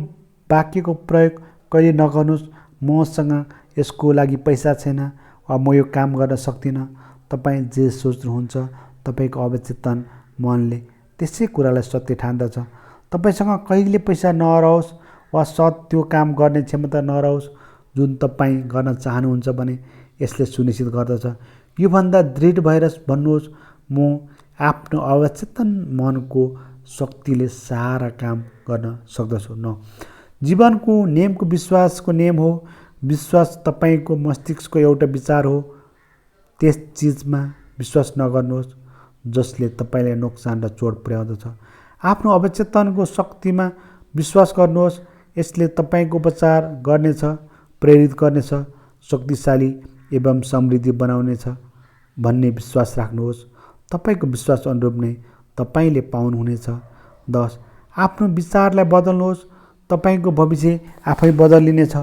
[SPEAKER 1] वाक्यको प्रयोग कहिले नगर्नुहोस्। मसँग यसको लागि पैसा छैन वा म यो काम गर्न सक्दिनँ। तपाईँ जे सोच्नुहुन्छ तपाईँको अवचेतन मनले त्यसै कुरालाई सत्य ठान्दछ। तपाईँसँग कहिले पैसा नरहोस् वा त्यो काम गर्ने क्षमता नरहोस् जुन तपाईँ गर्न चाहनुहुन्छ भने यसले सुनिश्चित गर्दछ। योभन्दा दृढ भएर भन्नुहोस्, म आफ्नो अवचेतन मनको शक्तिले सारा काम गर्न सक्दछु। 9 जीवनको नियमको विश्वासको नियम हो। विश्वास तपाईँको मस्तिष्कको एउटा विचार हो। त्यस चिजमा विश्वास नगर्नुहोस् जसले तपाईँलाई नोक्सान र चोट पुर्याउँदछ। आफ्नो अवचेतनको शक्तिमा विश्वास गर्नुहोस्। यसले तपाईँको उपचार गर्नेछ, प्रेरित गर्नेछ, शक्तिशाली एवं समृद्धि बनाउनेछ भन्ने विश्वास राख्नुहोस्। तपाईँको विश्वास अनुरूप नै तपाईँले पाउनुहुनेछ। 10 आफ्नो विचारलाई बदल्नुहोस्। तपाईँको भविष्य आफै बदलिनेछ।